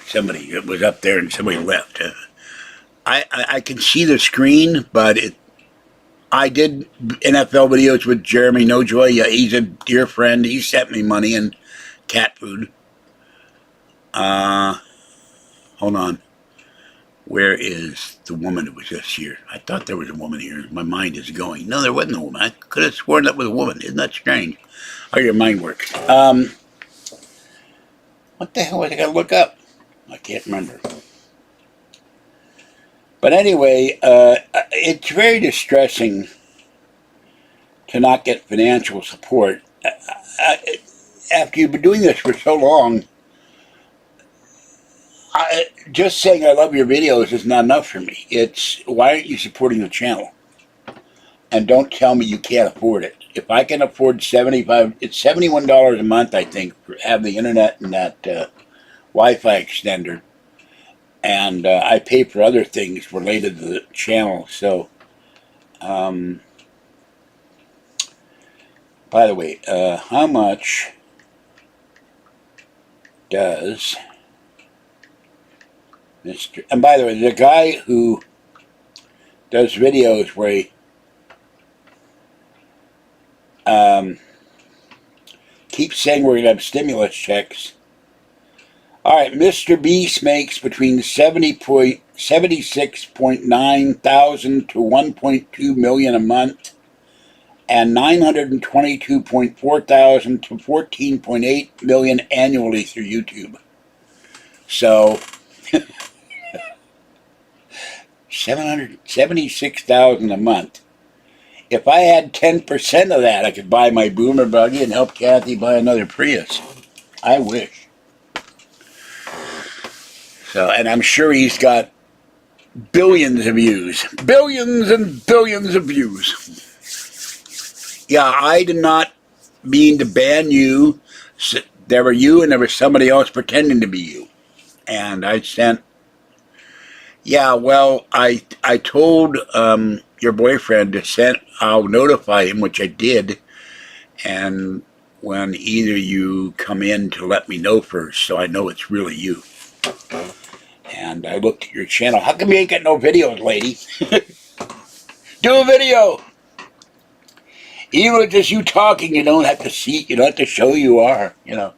somebody that was up there and somebody left. I can see the screen, but I did NFL videos with Jeremy Nojoy. Yeah, he's a dear friend. He sent me money and cat food. Hold on. Where is the woman that was just here? I thought there was a woman here. My mind is going. No, there wasn't a woman. I could have sworn that was a woman. Isn't that strange? How your mind works. What the hell was I going to look up? I can't remember. But anyway, it's very distressing to not get financial support. After you've been doing this for so long, just saying I love your videos is not enough for me. It's, why aren't you supporting the channel? And don't tell me you can't afford it. If I can afford it's $71 a month, I think, for have the internet and that Wi-Fi extender. And I pay for other things related to the channel. So, by the way, how much does Mr. And by the way, the guy who does videos where he keeps saying we're going to have stimulus checks. All right, Mr. Beast makes between 76.9 thousand to 1.2 million a month, and 922.4 thousand to 14.8 million annually through YouTube. So 776,000 a month. If I had 10% of that, I could buy my boomer buggy and help Kathy buy another Prius. I wish. So, and I'm sure he's got billions of views. Billions and billions of views. Yeah, I did not mean to ban you. There were you and there was somebody else pretending to be you. And I sent... Yeah, well, I told your boyfriend to send. I'll notify him, which I did, and when either you come in to let me know first, so I know it's really you. And I looked at your channel. How come you ain't got no videos, lady? Do a video. Even if it's just you talking, you don't have to see. You don't have to show you are. You know.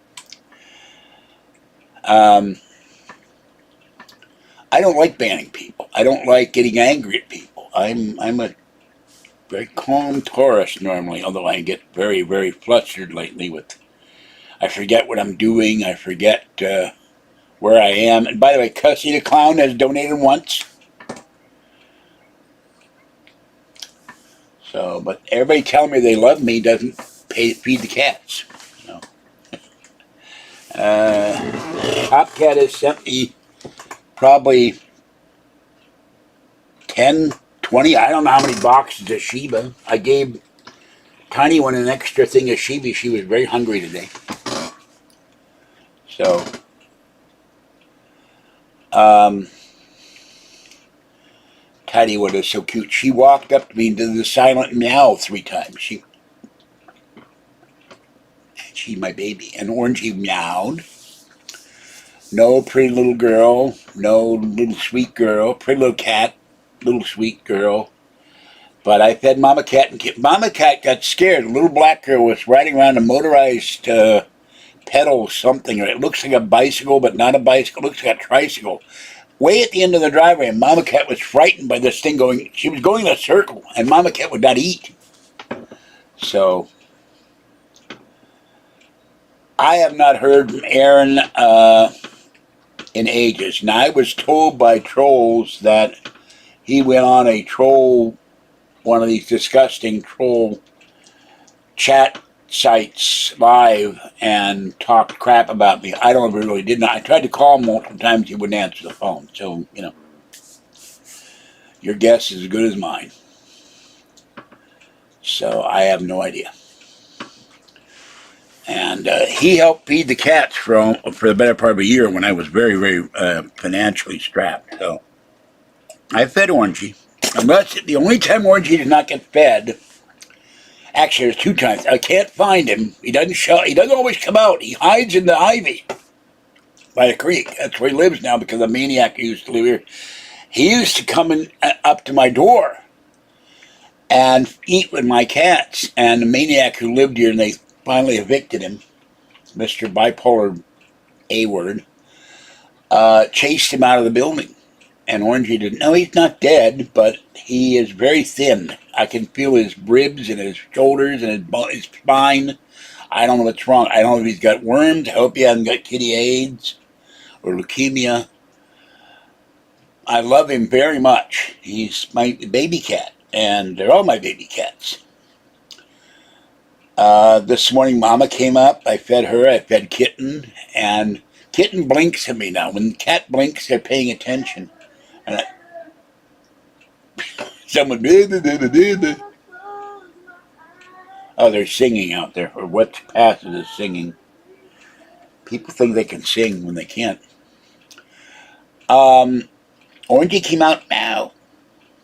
I don't like banning people. I don't like getting angry at people. I'm a very calm Taurus normally, although I get very, very flustered lately with, I forget what I'm doing, I forget where I am. And by the way, Cussy the Clown has donated once. So, but everybody telling me they love me doesn't feed the cats. You know. Top Cat has sent me probably 10, 20, I don't know how many boxes of Sheba. I gave Tiny One an extra thing of Sheba. She was very hungry today. So, Tiny One is so cute. She walked up to me and did the silent meow 3 times. She's my baby. And Orangey meowed. No pretty little girl. No little sweet girl. Pretty little cat. Little sweet girl. But I fed Mama Cat and Mama Cat got scared. A little black girl was riding around a motorized pedal something. It looks like a bicycle, but not a bicycle. It looks like a tricycle. Way at the end of the driveway, and Mama Cat was frightened by this thing going. She was going in a circle, and Mama Cat would not eat. So, I have not heard from Aaron in ages. Now, I was told by trolls that he went on a troll, one of these disgusting troll chat sites live and talked crap about me. I don't really did not. I tried to call him multiple times. He wouldn't answer the phone. So, you know, your guess is as good as mine. So I have no idea. And he helped feed the cats for the better part of a year when I was very, very financially strapped. So I fed Orangey. Unless the only time Orangey does not get fed, actually there's 2 times. I can't find him. He doesn't show. He doesn't always come out. He hides in the ivy by the creek. That's where he lives now because the maniac who used to live here. He used to come in, up to my door and eat with my cats. And the maniac who lived here, and they finally evicted him, Mr. Bipolar A-word, chased him out of the building. And Orangey didn't. No, he's not dead, but he is very thin. I can feel his ribs and his shoulders and his spine. I don't know what's wrong. I don't know if he's got worms. I hope he hasn't got kitty AIDS or leukemia. I love him very much. He's my baby cat, and they're all my baby cats. This morning, Mama came up. I fed her. I fed Kitten, and Kitten blinks at me now. When the cat blinks, they're paying attention. And someone, oh, they're singing out there. Or what passes is singing. People think they can sing when they can't. Orangey came out, meow,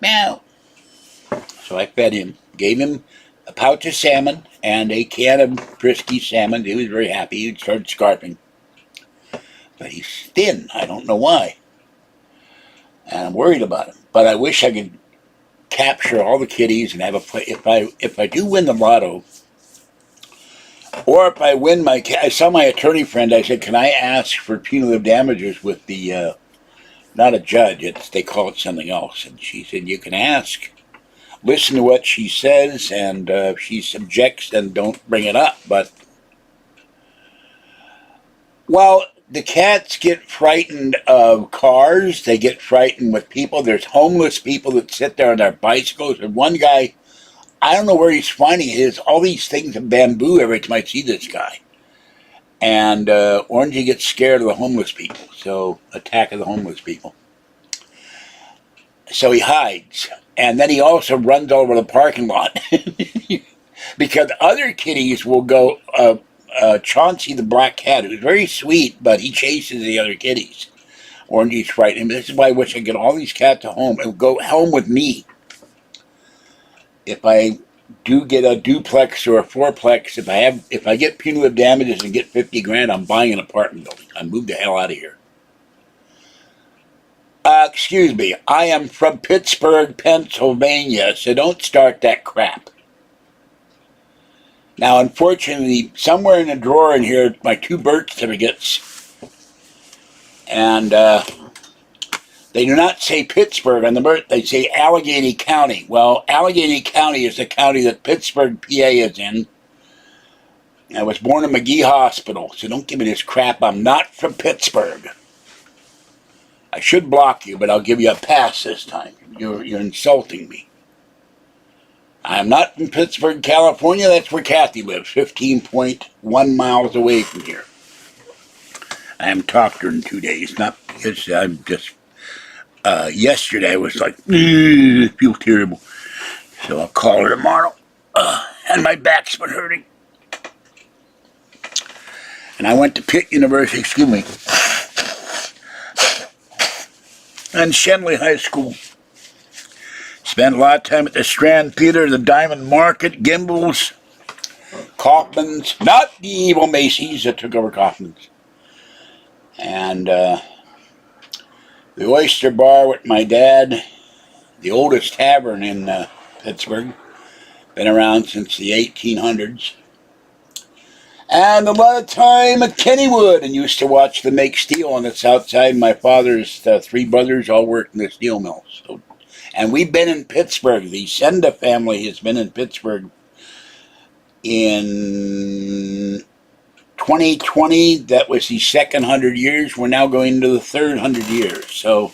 meow. So I fed him, gave him a pouch of salmon and a can of frisky salmon. He was very happy. He started scarfing. But he's thin. I don't know why. And I'm worried about him. But I wish I could capture all the kitties and have a play. If I do win the lotto, or if I win I saw my attorney friend. I said, can I ask for punitive damages with the not a judge? They call it something else. And she said, you can ask. Listen to what she says, and if she objects, then don't bring it up. But well, the cats get frightened of cars. They get frightened with people. There's homeless people that sit there on their bicycles. And one guy, I don't know where he's finding it. All these things of bamboo every time I see this guy. And Orangey gets scared of the homeless people. So, Attack of the Homeless People. So he hides. And then he also runs over the parking lot. Because other kitties will go... Chauncey the black cat, who's very sweet, but he chases the other kitties. Orangey's frightening. This is why I wish I could get all these cats at home and go home with me. If I do get a duplex or a fourplex, if I get punitive damages and get 50 grand, I'm buying an apartment building. I move the hell out of here. Excuse me, I am from Pittsburgh, Pennsylvania, so don't start that crap. Now, unfortunately, somewhere in a drawer in here, my 2 birth certificates, and they do not say Pittsburgh on the birth, they say Allegheny County. Well, Allegheny County is the county that Pittsburgh, PA is in. I was born in McGee Hospital, so don't give me this crap. I'm not from Pittsburgh. I should block you, but I'll give you a pass this time. You're insulting me. I am not from Pittsburgh, California. That's where Kathy lives, 15.1 miles away from here. I haven't talked to her in 2 days, not because I'm just... yesterday I was like, I feel terrible. So I'll call her tomorrow. And my back's been hurting. And I went to Pitt University, and Shenley High School. Spent a lot of time at the Strand Theater, the Diamond Market, Gimbel's, Kaufman's, not the evil Macy's that took over Kaufman's. And the Oyster Bar with my dad, the oldest tavern in Pittsburgh, been around since the 1800s. And a lot of time at Kennywood, and used to watch them make steel on the south side. My father's 3 brothers all worked in the steel mills. So, and we've been in Pittsburgh. The Senda family has been in Pittsburgh in 2020. That was the second 100 years. We're now going into the third 100 years. So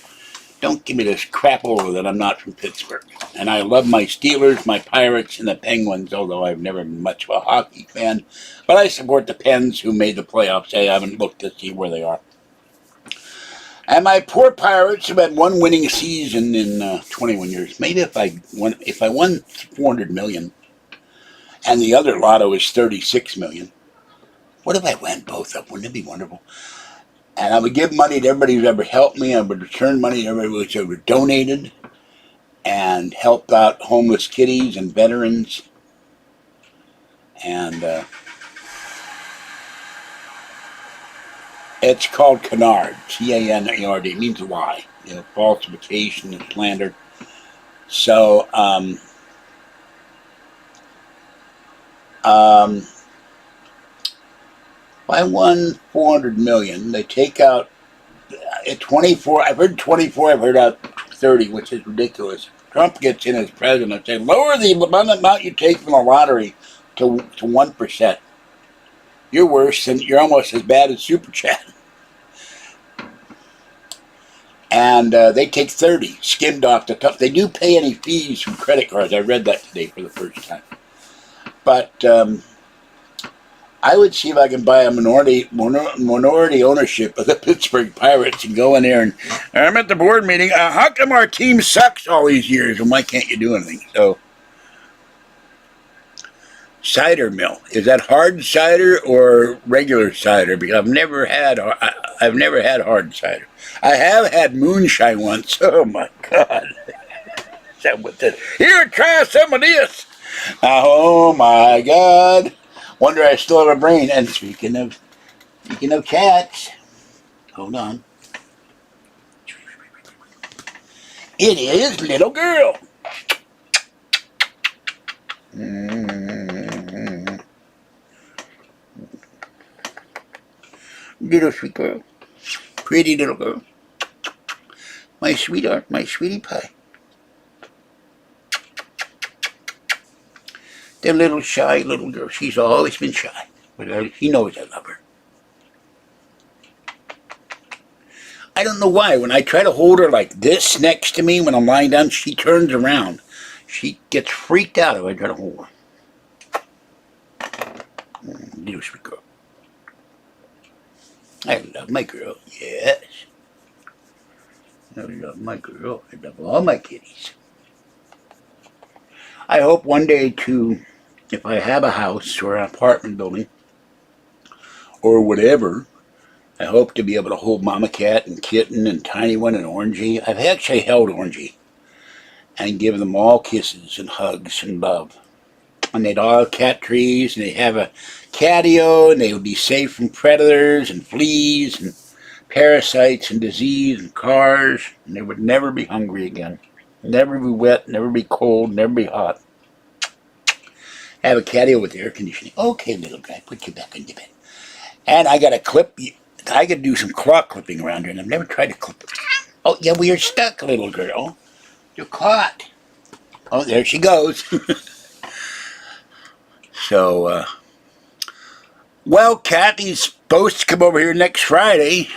don't give me this crap over that I'm not from Pittsburgh. And I love my Steelers, my Pirates, and the Penguins, although I've never been much of a hockey fan. But I support the Pens, who made the playoffs. I haven't looked to see where they are. And my poor Pirates have had 1 winning season in 21 years. Maybe if I won 400 million, and the other lotto is 36 million. What if I won both of them? Wouldn't it be wonderful? And I would give money to everybody who's ever helped me. I would return money to everybody who's ever donated, and help out homeless kiddies and veterans. And it's called canard, C-A-N-A-R-D. It means lie, falsification and slander. So, if I won 400 million, they take out at 24. I've heard 24. I've heard out 30, which is ridiculous. Trump gets in as president and say, lower the amount you take from the lottery to 1%. You're worse than, you're almost as bad as Super Chat. And they take 30, skimmed off the top. They do pay any fees from credit cards. I read that today for the first time. But I would see if I can buy a minority ownership of the Pittsburgh Pirates and go in there and, I'm at the board meeting, how come our team sucks all these years and why can't you do anything? So, cider mill. Is that hard cider or regular cider? Because I've never had hard cider. I have had moonshine once. Oh my God. Here, try some of this. Oh my God. Wonder I still have a brain. And speaking of cats, hold on. It is little girl. Little sweet girl. Pretty little girl. My sweetheart, my sweetie pie. The little shy little girl. She's always been shy. But she knows I love her. I don't know why. When I try to hold her like this next to me when I'm lying down, she turns around. She gets freaked out if I try to hold her. Little sweet girl. I love my girl. Yes. I love my girl. I love all my kitties. I hope one day to, if I have a house or an apartment building or whatever, I hope to be able to hold Mama Cat and Kitten and Tiny One and Orangey. I've actually held Orangey and give them all kisses and hugs and love. And they'd all have cat trees, and they'd have a catio, and they would be safe from predators and fleas and parasites and disease and cars, and they would never be hungry again. Never be wet, never be cold, never be hot. Have a catio with air conditioning. Okay, little guy, put you back in your bed. And I got to clip you. I could do some claw clipping around here, and I've never tried to clip. Oh, yeah, well, you're stuck, little girl. You're caught. Oh, there she goes. So, well, Kathy's supposed to come over here next Friday.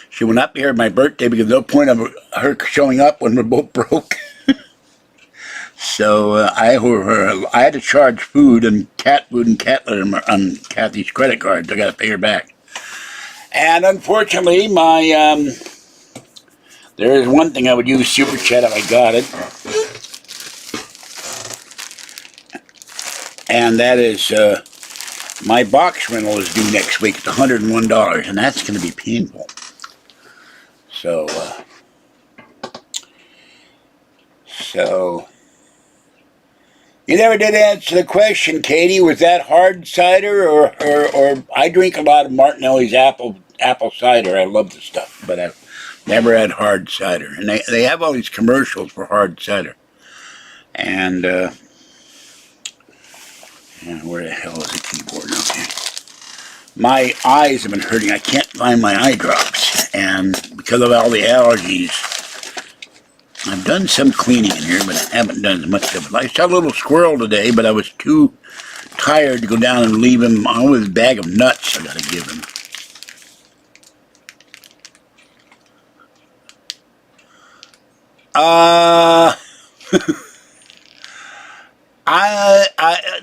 She will not be here at my birthday because no point of her showing up when we're both broke. So, I had to charge food and cat litter on Kathy's credit card. I got to pay her back. And unfortunately, there is one thing I would use Super Chat if I got it. And that is, my box rental is due next week. It's $101, and that's going to be painful. So, you never did answer the question, Katie. Was that hard cider, or I drink a lot of Martinelli's apple cider. I love the stuff, but I've never had hard cider. And they have all these commercials for hard cider. And, where the hell is the keyboard? Okay. My eyes have been hurting. I can't find my eye drops. And because of all the allergies, I've done some cleaning in here, but I haven't done as much of it. I saw a little squirrel today, but I was too tired to go down and leave him on with a bag of nuts I got to give him.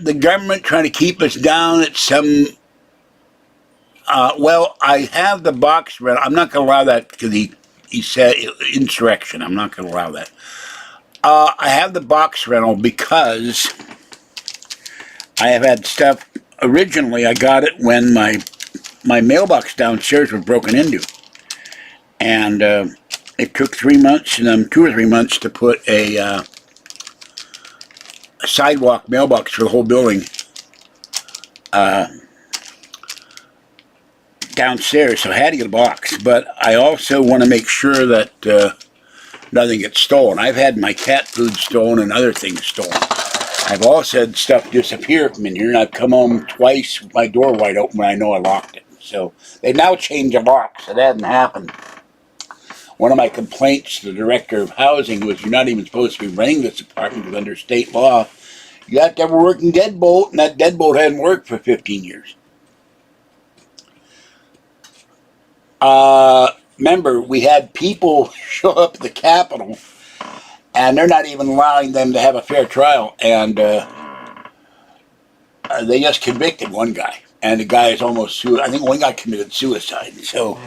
The government trying to keep us down at some. Well, I have the box rental. I'm not going to allow that because he said insurrection. I'm not going to allow that. I have the box rental because I have had stuff. Originally, I got it when my mailbox downstairs was broken into, and it took 3 months, and then 2 or 3 months to put a sidewalk mailbox for the whole building downstairs, so I had to get a box. But I also want to make sure that nothing gets stolen. I've had my cat food stolen and other things stolen. I've also had stuff disappear from in here, and I've come home twice with my door wide open when I know I locked it. So they now changed the lock, so that hadn't happened. One of my complaints to the director of housing was you're not even supposed to be renting this apartment because under state law, you have to have a working deadbolt, and that deadbolt hadn't worked for 15 years. Remember, we had people show up at the Capitol, and they're not even allowing them to have a fair trial, and they just convicted one guy, and the guy is almost, I think one guy committed suicide. So,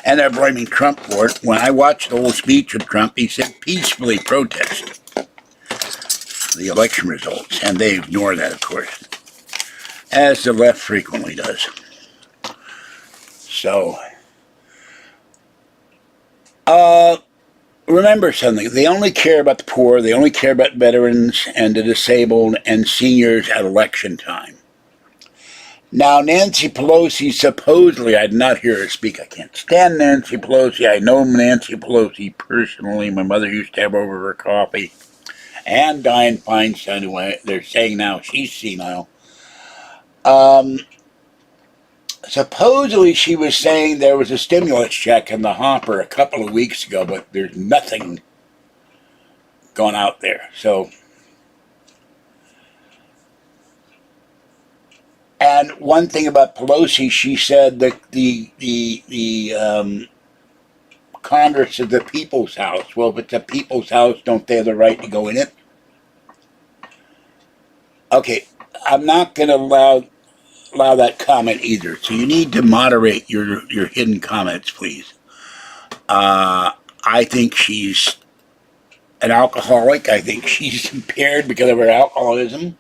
and they're blaming Trump for it. When I watched the whole speech of Trump, he said peacefully protest the election results, and they ignore that, of course, as the left frequently does. So, remember something. They only care about the poor, they only care about veterans and the disabled and seniors at election time. Now, Nancy Pelosi, supposedly, I did not hear her speak. I can't stand Nancy Pelosi. I know Nancy Pelosi personally. My mother used to have her over for coffee. And Dianne Feinstein, who they're saying now she's senile. Supposedly, she was saying there was a stimulus check in the hopper a couple of weeks ago, but there's nothing going out there. So, and one thing about Pelosi, she said that the Congress is the people's house. Well, if it's a people's house, don't they have the right to go in it? Okay, I'm not going to allow that comment either. So you need to moderate your hidden comments, please. I think she's an alcoholic. I think she's impaired because of her alcoholism.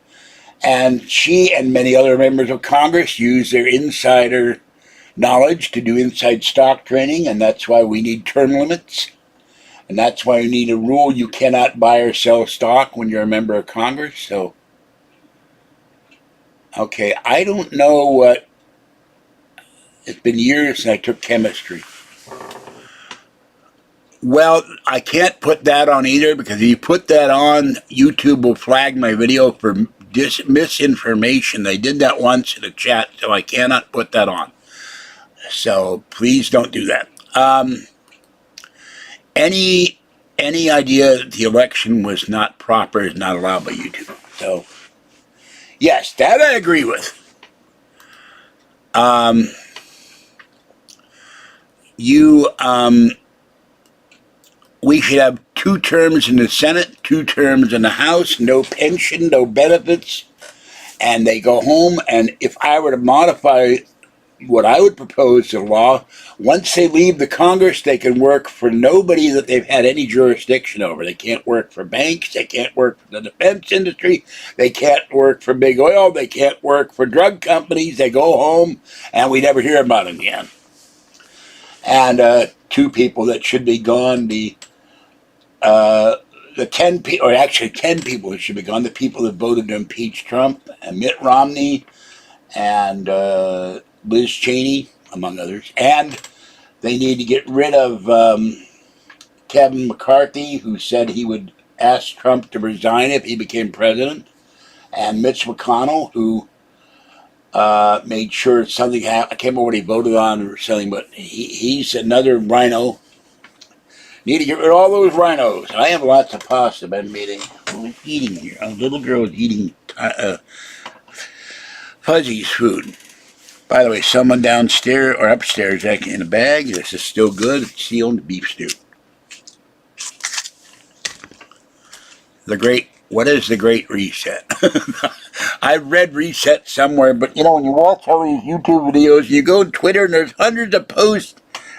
And she and many other members of Congress use their insider knowledge to do inside stock trading, and that's why we need term limits. And that's why we need a rule you cannot buy or sell stock when you're a member of Congress. So, okay, I don't know what, it's been years since I took chemistry. Well, I can't put that on either, because if you put that on, YouTube will flag my video for misinformation. They did that once in a chat, so I cannot put that on. So please don't do that. Any idea that the election was not proper is not allowed by YouTube. So, yes, that I agree with. We should have 2 terms in the Senate, 2 terms in the House, no pension, no benefits, and they go home. And if I were to modify what I would propose to the law, once they leave the Congress, they can work for nobody that they've had any jurisdiction over. They can't work for banks, they can't work for the defense industry, they can't work for big oil, they can't work for drug companies. They go home and we never hear about them again. And 2 people that should be gone, the 10 people, or actually 10 people that should be gone, the people that voted to impeach Trump, and Mitt Romney, and Liz Cheney, among others. And they need to get rid of Kevin McCarthy, who said he would ask Trump to resign if he became president, and Mitch McConnell, who made sure something happened. I can't remember what he voted on or something, but he's another rhino. Need to get rid of all those rhinos. I have lots of pasta I've been eating. Who's eating here? A little girl is eating Fuzzy's food. By the way, someone downstairs or upstairs in a bag. This is still good. It's sealed beef stew. What is the Great Reset? I've read Reset somewhere, but you know, when you watch all these YouTube videos, you go to Twitter and there's hundreds of posts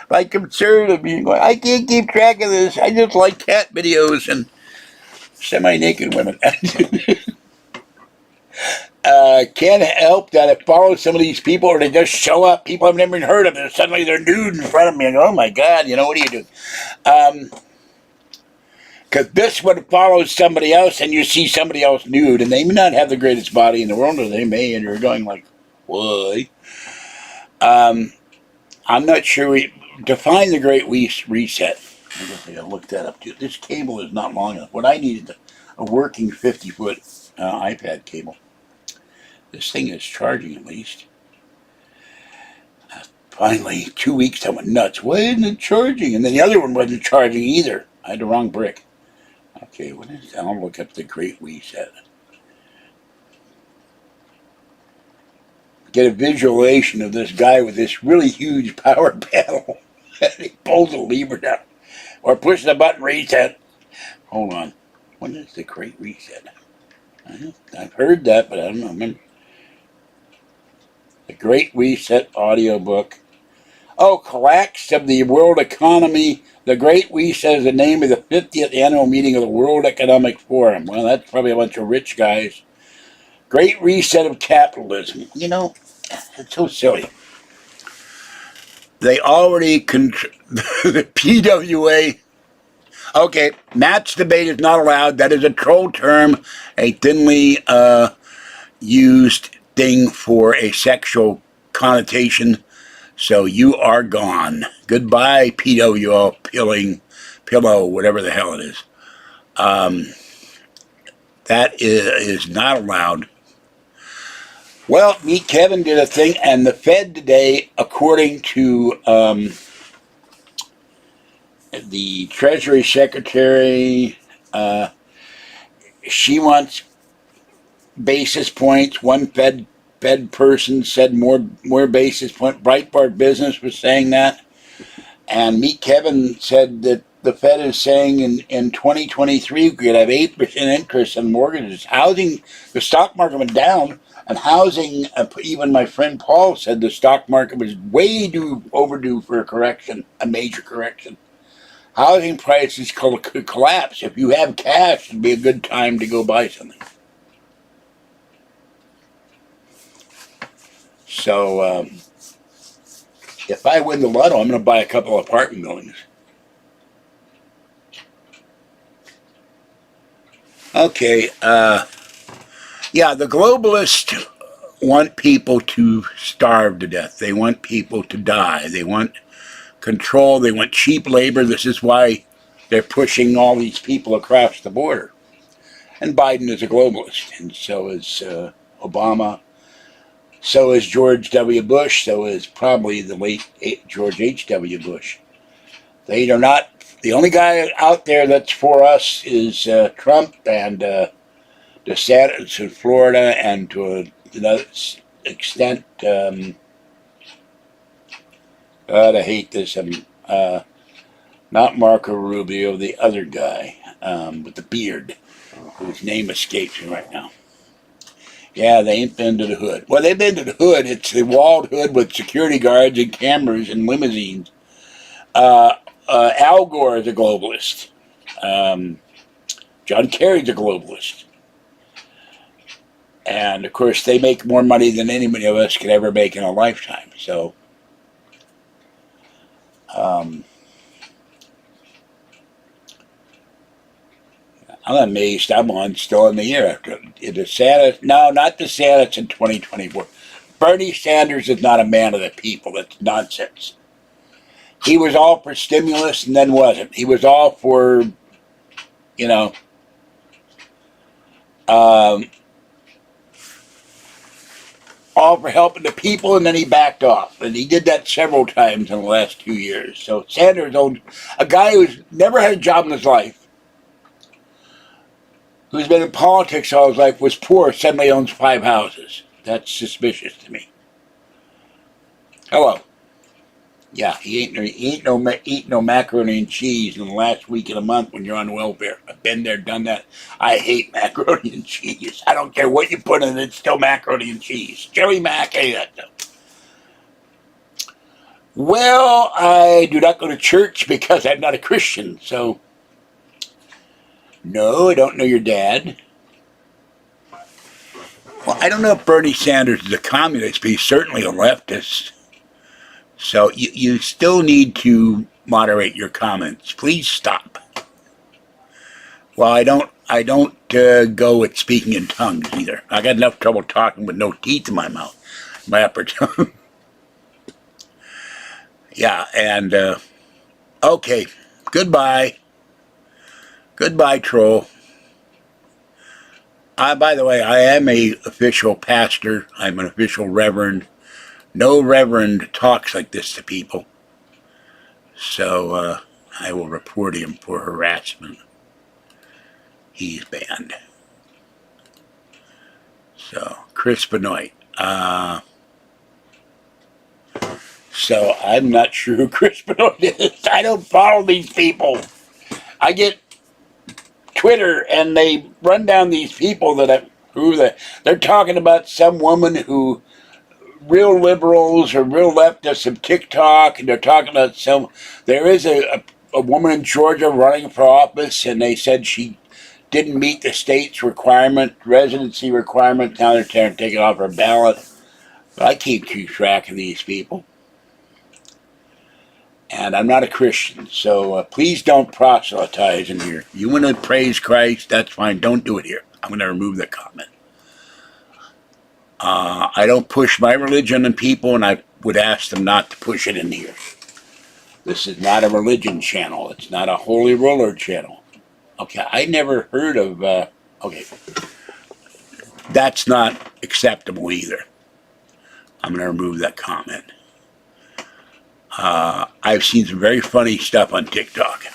by conservative people going, I can't keep track of this. I just like cat videos and semi-naked women. Can't help that I follow some of these people, or they just show up, people I've never even heard of, and suddenly they're nude in front of me, and oh my God, you know, what do you do? Because this one follows somebody else, and you see somebody else nude, and they may not have the greatest body in the world, or they may, and you're going like, why? I'm not sure. Define the Great Reset. I guess I gotta look that up too. This cable is not long enough. What I need is a working 50-foot iPad cable. This thing is charging at least. Finally, 2 weeks I went nuts. Why isn't it charging? And then the other one wasn't charging either. I had the wrong brick. Okay, what is that? I'll look up the Great Reset. Get a visualization of this guy with this really huge power panel. And he pulls the lever down. Or pushes the button, reset. Hold on. What is the Great Reset? I've heard that, but I don't know. Remember. The Great Reset audiobook. Oh, collapse of the world economy. The Great Reset is the name of the 50th annual meeting of the World Economic Forum. Well, that's probably a bunch of rich guys. Great Reset of capitalism. You know, it's so silly. They already the PWA. Okay, match debate is not allowed. That is a troll term, a thinly used thing for a sexual connotation. So you are gone. Goodbye, PWO, pillow, whatever the hell it is. That is not allowed. Well, Meet Kevin did a thing, and the Fed today, according to the Treasury Secretary, she wants basis points. One Fed person said more basis point. Breitbart Business was saying that, and Meet Kevin said that the Fed is saying in 2023 we could have 8% interest on mortgages. Housing, the stock market went down, and housing. Even my friend Paul said the stock market was way overdue for a correction, a major correction. Housing prices could collapse. If you have cash, it'd be a good time to go buy something. So, If I win the lotto, I'm going to buy a couple of apartment buildings. Okay, yeah, the globalists want people to starve to death. They want people to die. They want control. They want cheap labor. This is why they're pushing all these people across the border. And Biden is a globalist, and so is Obama. So is George W. Bush. So is probably the late George H.W. Bush. They are not, the only guy out there that's for us is Trump and DeSantis in Florida, and to another extent, God, I hate this, not Marco Rubio, the other guy with the beard, whose name escapes me right now. Yeah, they ain't been to the hood. Well, they've been to the hood. It's the walled hood with security guards and cameras and limousines. Al Gore is a globalist. John Kerry's a globalist. And, of course, they make more money than anybody of us could ever make in a lifetime. So, I'm amazed I'm on still in the air. DeSantis, no, not DeSantis in 2024. Bernie Sanders is not a man of the people. That's nonsense. He was all for stimulus and then wasn't. He was all for, you know, all for helping the people, and then he backed off. And he did that several times in the last 2 years. So Sanders owned a guy who's never had a job in his life, who's been in politics all his life, was poor, suddenly owns 5 houses. That's suspicious to me. Hello. Yeah, he ain't eating no macaroni and cheese in the last week of the month when you're on welfare. I've been there, done that. I hate macaroni and cheese. I don't care what you put in it, it's still macaroni and cheese. Chili mac, any of that stuff. Well, I do not go to church because I'm not a Christian, so no, I don't know your dad. Well, I don't know if Bernie Sanders is a communist, but he's certainly a leftist. So you still need to moderate your comments. Please stop. Well, I don't go with speaking in tongues either. I got enough trouble talking with no teeth in my mouth, my upper tongue. Yeah, and okay, goodbye. Goodbye, troll. By the way, I am a official pastor. I'm an official reverend. No reverend talks like this to people. So I will report him for harassment. He's banned. So, Chris Benoit. So, I'm not sure who Chris Benoit is. I don't follow these people. I get Twitter and they run down these people they're talking about some woman who, real liberals or real leftists of TikTok, and they're talking about there is a woman in Georgia running for office, and they said she didn't meet the state's residency requirement. Now they're trying to take it off her ballot. But I can't keep track of these people. And I'm not a Christian, so please don't proselytize in here. You want to praise Christ, that's fine. Don't do it here. I'm going to remove the comment. I don't push my religion on people, and I would ask them not to push it in here. This is not a religion channel. It's not a holy roller channel. Okay, I never heard of, okay. That's not acceptable either. I'm going to remove that comment. I've seen some very funny stuff on TikTok.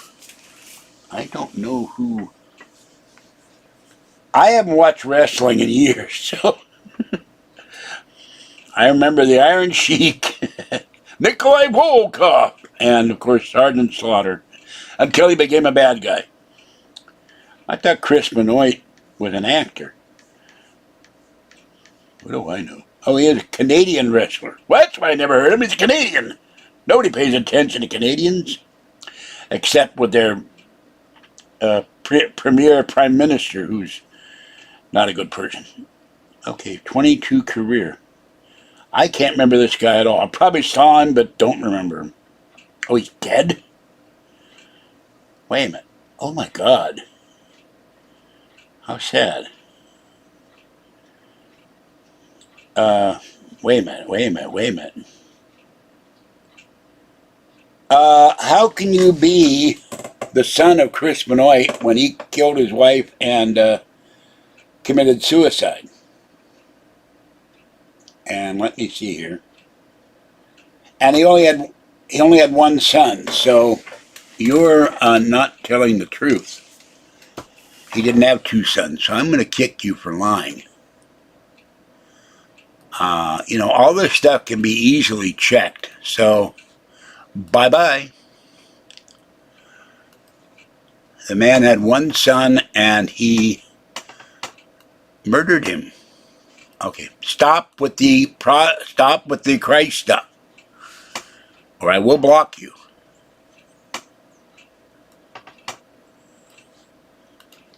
I don't know who. I haven't watched wrestling in years, so. I remember the Iron Sheik, Nikolai Volkov, and of course Sergeant Slaughter, until he became a bad guy. I thought Chris Benoit was an actor. What do I know? Oh, he is a Canadian wrestler. Well, that's why I never heard of him. He's Canadian. Nobody pays attention to Canadians, except with their premier prime minister, who's not a good person. Okay, 22 career. I can't remember this guy at all. I probably saw him, but don't remember him. Oh, he's dead? Wait a minute. Oh my God. How sad. Wait a minute. How can you be the son of Chris Benoit when he killed his wife and committed suicide? And let me see here. And he only had one son, so you're not telling the truth. He didn't have two sons, so I'm going to kick you for lying. All this stuff can be easily checked, so bye-bye. The man had one son, and he murdered him. Okay, stop with the Christ stuff, or I will block you.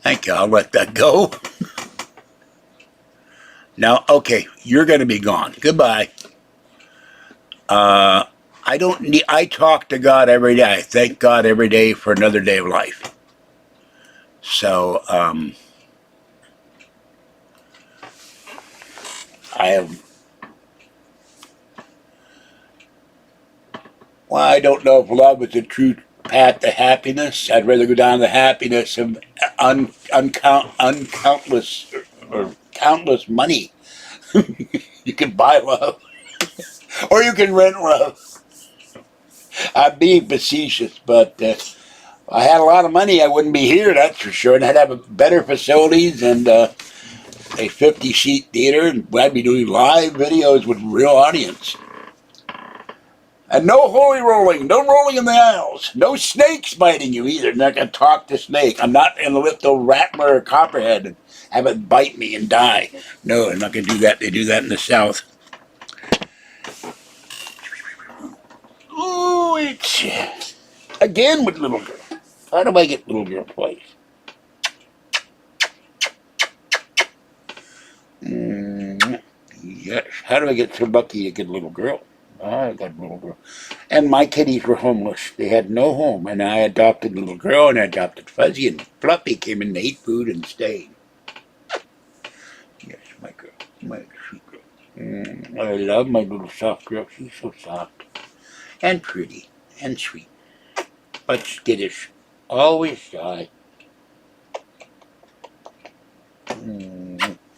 Thank you. I'll let that go. Now, okay, you're going to be gone. Goodbye. I talk to God every day. I thank God every day for another day of life. So, I don't know if love is the true path to happiness. I'd rather go down the happiness of countless money. You can buy love, or you can rent love. I'm being facetious, but if I had a lot of money, I wouldn't be here, that's for sure. And I'd have better facilities and a 50-seat theater, and I'd be doing live videos with real audience. And no holy rolling, no rolling in the aisles, no snakes biting you either. I'm not going to talk to snake. I'm not going to lift a rattler or copperhead and have it bite me and die. No, I'm not going to do that. They do that in the South. Ooh, it's again with little girl. How do I get little girl twice? Yes. How do I get so lucky to get a little girl? I got a little girl. And my kitties were homeless. They had no home. And I adopted a little girl, and I adopted Fuzzy, and Fluffy came in and ate food and stayed. Yes, my girl. My sweet girl. I love my little soft girl. She's so soft. And pretty. And sweet. But skittish. Always shy.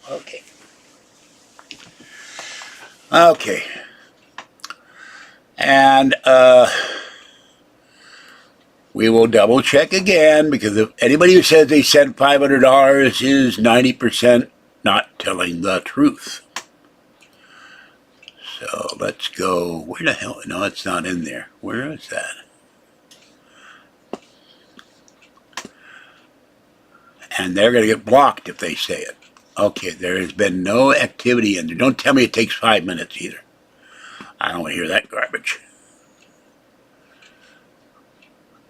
Okay. Okay. And we will double check again, because if anybody who says they sent $500 is 90% not telling the truth. So let's go. Where the hell? No, it's not in there. Where is that? And they're going to get blocked if they say it. Okay, there has been no activity in there. Don't tell me it takes 5 minutes either. I don't want to hear that garbage.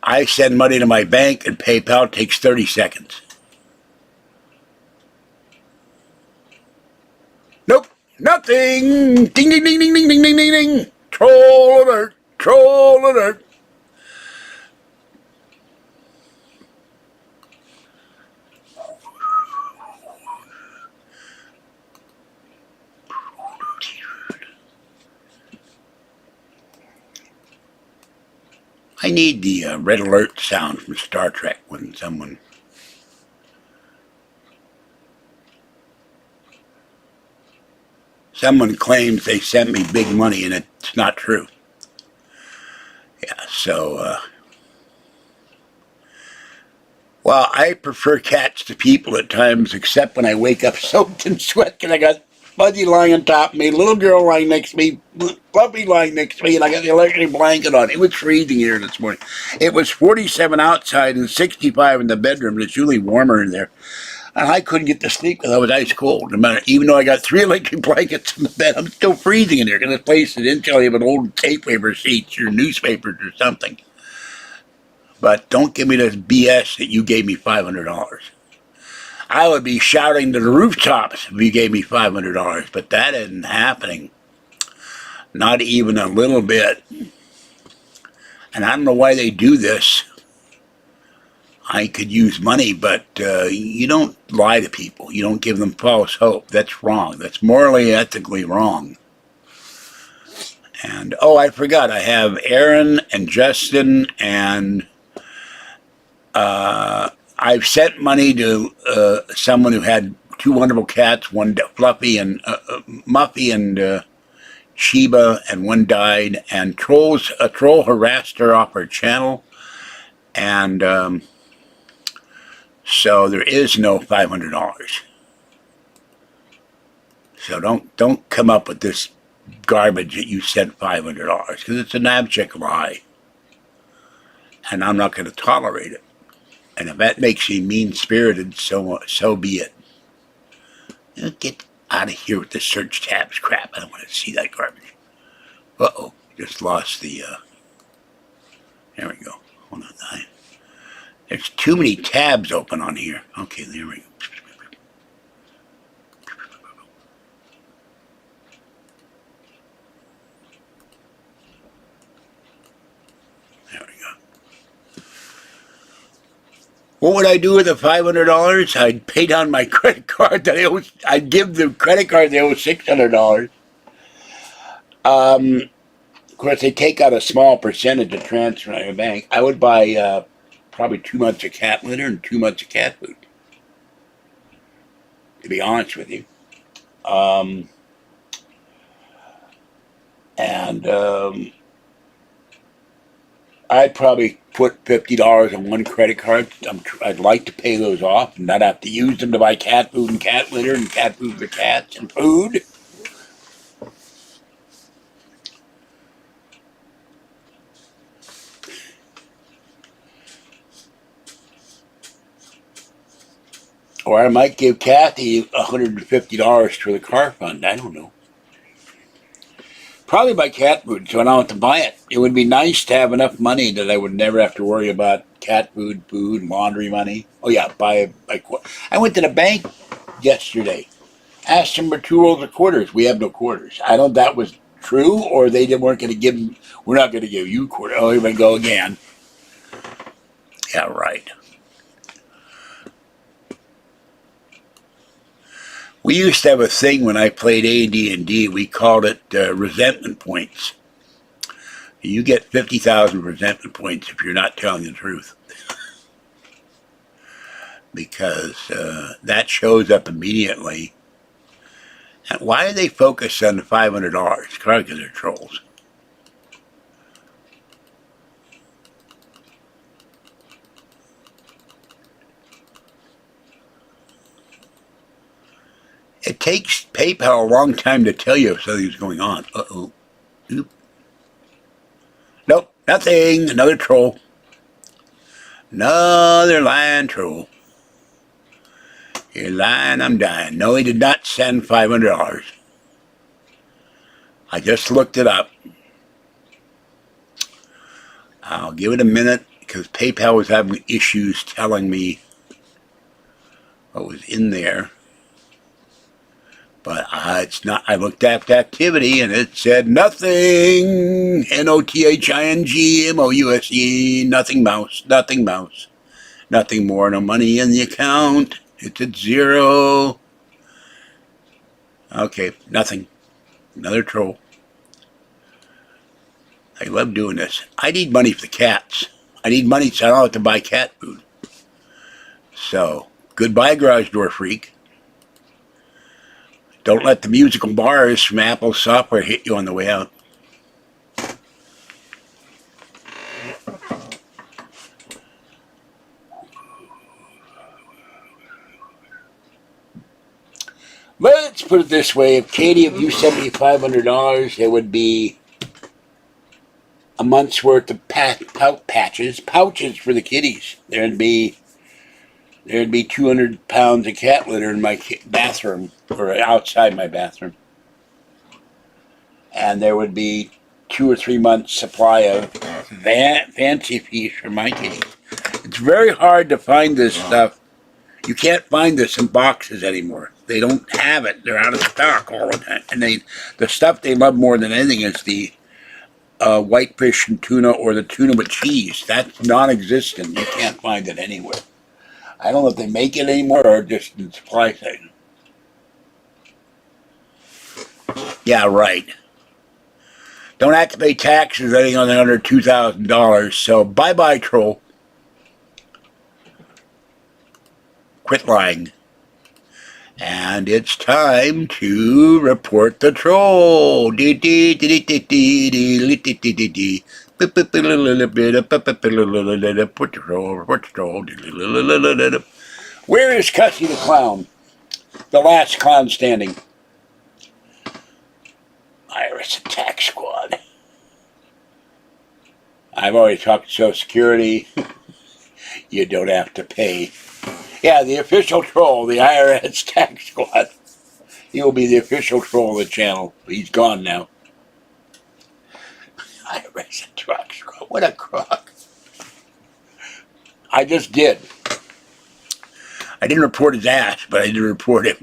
I send money to my bank, and PayPal takes 30 seconds. Nope, nothing. Ding, ding, ding, ding, ding, ding, ding, ding, ding. Troll alert, troll alert. I need the red alert sound from Star Trek when someone... Someone claims they sent me big money, and it's not true. Yeah, so... well, I prefer cats to people at times, except when I wake up soaked in sweat, because I got Fuzzy lying on top of me, little girl lying next to me, Fluffy lying next to me, and I got the electric blanket on. It was freezing here this morning. It was 47 outside and 65 in the bedroom. It's usually warmer in there. And I couldn't get to sleep because I was ice cold. No matter, even though I got 3 electric blankets in the bed, I'm still freezing in there, because this place is insulated with old tape paper sheets or newspapers or something. But don't give me this BS that you gave me $500. I would be shouting to the rooftops if you gave me $500, but that isn't happening. Not even a little bit. And I don't know why they do this. I could use money, but you don't lie to people. You don't give them false hope. That's wrong. That's morally, ethically wrong. And, oh, I forgot. I have Aaron and Justin, and I've sent money to someone who had two wonderful cats, one Fluffy and Muffy and Sheba, and one died. And a troll harassed her off her channel, and so there is no $500. So don't come up with this garbage that you sent $500, because it's an abject lie, and I'm not going to tolerate it. And if that makes me mean-spirited, so be it. Get out of here with the search tabs crap. I don't want to see that garbage. Uh-oh, just lost the, there we go. Hold on. There's too many tabs open on here. Okay, there we go. There we go. What would I do with the $500? I'd pay down my credit card that I owe. I'd give the credit card they owe $600. Of course, they take out a small percentage to transfer to my bank. I would buy probably 2 months of cat litter and 2 months of cat food, to be honest with you. I'd probably put $50 on one credit card. I'd like to pay those off and not have to use them to buy cat food and cat litter and cat food for cats and food. Or I might give Kathy $150 for the car fund. I don't know. Probably buy cat food so I don't have to buy it. It would be nice to have enough money that I would never have to worry about cat food, laundry money. Oh yeah, I went to the bank yesterday. Asked them for 2 rolls of quarters. We have no quarters. I don't know if that was true or they weren't going to give them. We're not going to give you quarters. Oh, here we go again. Yeah, right. We used to have a thing when I played AD&D. We called it resentment points. You get 50,000 resentment points if you're not telling the truth. Because that shows up immediately. And why do they focus on the $500? Probably because they're trolls. It takes PayPal a long time to tell you if something's going on. Uh-oh. Oop. Nope, nothing. Another troll. Another lying troll. You're lying, I'm dying. No, he did not send $500. I just looked it up. I'll give it a minute because PayPal was having issues telling me what was in there. But it's not. I looked at the activity and it said nothing. NOTHING mouse. Nothing mouse. Nothing more. No money in the account. It's at 0. Okay, nothing. Another troll. I love doing this. I need money for the cats. I need money so I don't have to buy cat food. So, goodbye, garage door freak. Don't let the musical bars from Apple software hit you on the way out. Let's put it this way. If Katie, if you sent me $500, there would be a month's worth of pouches for the kitties. There'd be 200 pounds of cat litter in my bathroom, or outside my bathroom. And there would be 2 or 3 months supply of fancy fees for my kitty. It's very hard to find this stuff. You can't find this in boxes anymore. They don't have it. They're out of stock all the time. And the stuff they love more than anything is the whitefish and tuna, or the tuna with cheese. That's non-existent. You can't find it anywhere. I don't know if they make it anymore or just in supply side. Yeah, right. Don't have to pay taxes anything on under $2,000. So bye-bye, troll. Quit lying. And it's time to report the troll. Where is Cussy the Clown? The last clown standing. IRS Attack Squad. I've already talked to Social Security. You don't have to pay. Yeah, the official troll, the IRS Tax Squad. He will be the official troll of the channel. He's gone now. IRS Tax Squad. What a crock. I just did. I didn't report his ass, but I did report him.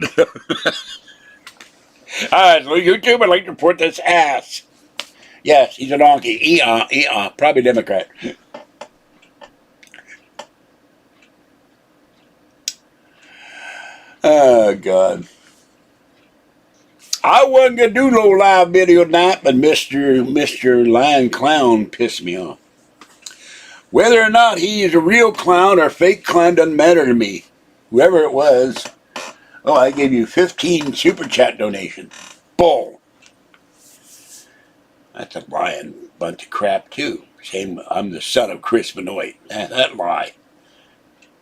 YouTube, I'd like to report this ass. Yes, he's a donkey. Probably Democrat. Oh, God. I wasn't going to do no live video tonight, but Mr. Lion Clown pissed me off. Whether or not he is a real clown or fake clown doesn't matter to me. Whoever it was. Oh, I gave you 15 super chat donations. Bull. That's a lying bunch of crap, too. Same, I'm the son of Chris Benoit. That lie.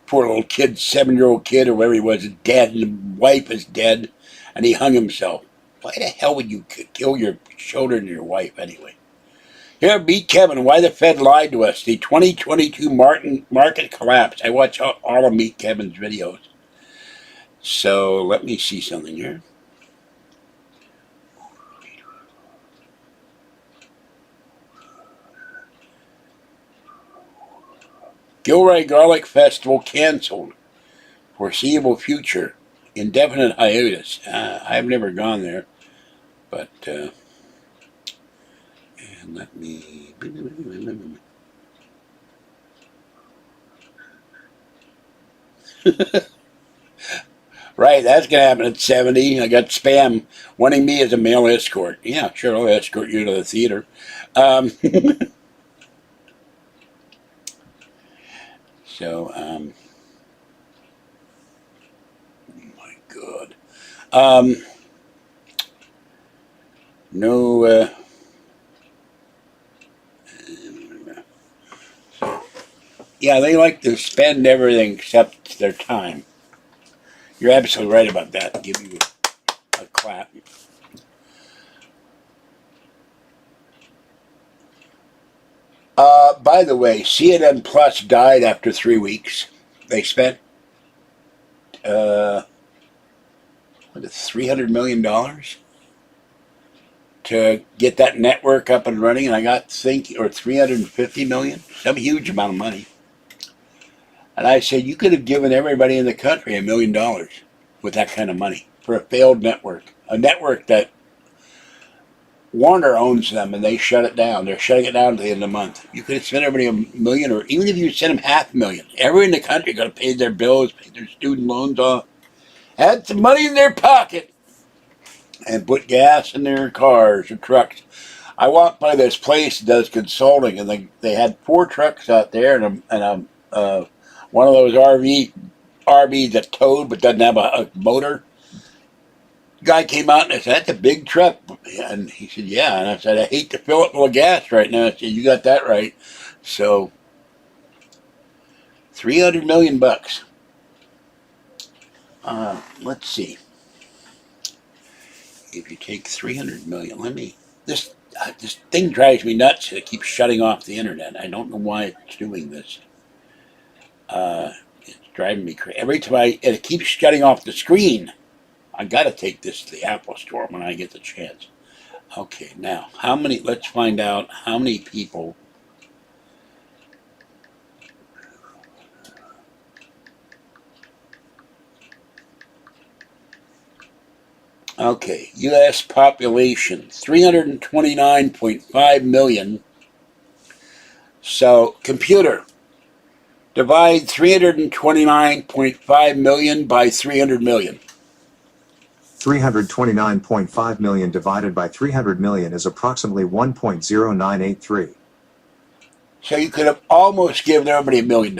Poor little kid, 7-year-old kid, or whatever he was, is dead, and the wife is dead, and he hung himself. Why the hell would you kill your children and your wife, anyway? Here, beat Kevin. Why the Fed lied to us. The 2022 market collapse. I watch all of Meet Kevin's videos. So, let me see something here. Gilroy Garlic Festival canceled. Foreseeable future. Indefinite hiatus. I've never gone there. But, and let me... Right, that's going to happen at 70. I got spam wanting me as a male escort. Yeah, sure, I'll escort you to the theater. So, oh my God. No, yeah, they like to spend everything except their time. You're absolutely right about that. Give you a clap. By the way, CNN Plus died after 3 weeks. They spent, $300 million to get that network up and running, and I got thinking, or 350 million, some huge amount of money. And I said, you could have given everybody in the country $1 million with that kind of money for a failed network. A network that Warner owns them, and they shut it down. They're shutting it down at the end of the month. You could have sent everybody $1 million, or even if you sent them $500,000. Everyone in the country got to pay their bills, pay their student loans off, had some money in their pocket, and put gas in their cars or trucks. I walked by this place that does consulting, and they had 4 trucks out there, and one of those RVs that towed but doesn't have a motor. The guy came out and I said, "That's a big truck." And he said, "Yeah." And I said, "I hate to fill it full of gas right now." I said, "You got that right." So, $300 million. Let's see. If you take 300 million, this thing drives me nuts. It keeps shutting off the internet. I don't know why it's doing this. It's driving me crazy. Every time it keeps shutting off the screen. I gotta take this to the Apple Store when I get the chance. Okay, now, let's find out how many people Okay, U.S. population, 329.5 million. So, computer, divide 329.5 million by 300 million. 329.5 million divided by 300 million is approximately 1.0983. So you could have almost given everybody $1 million.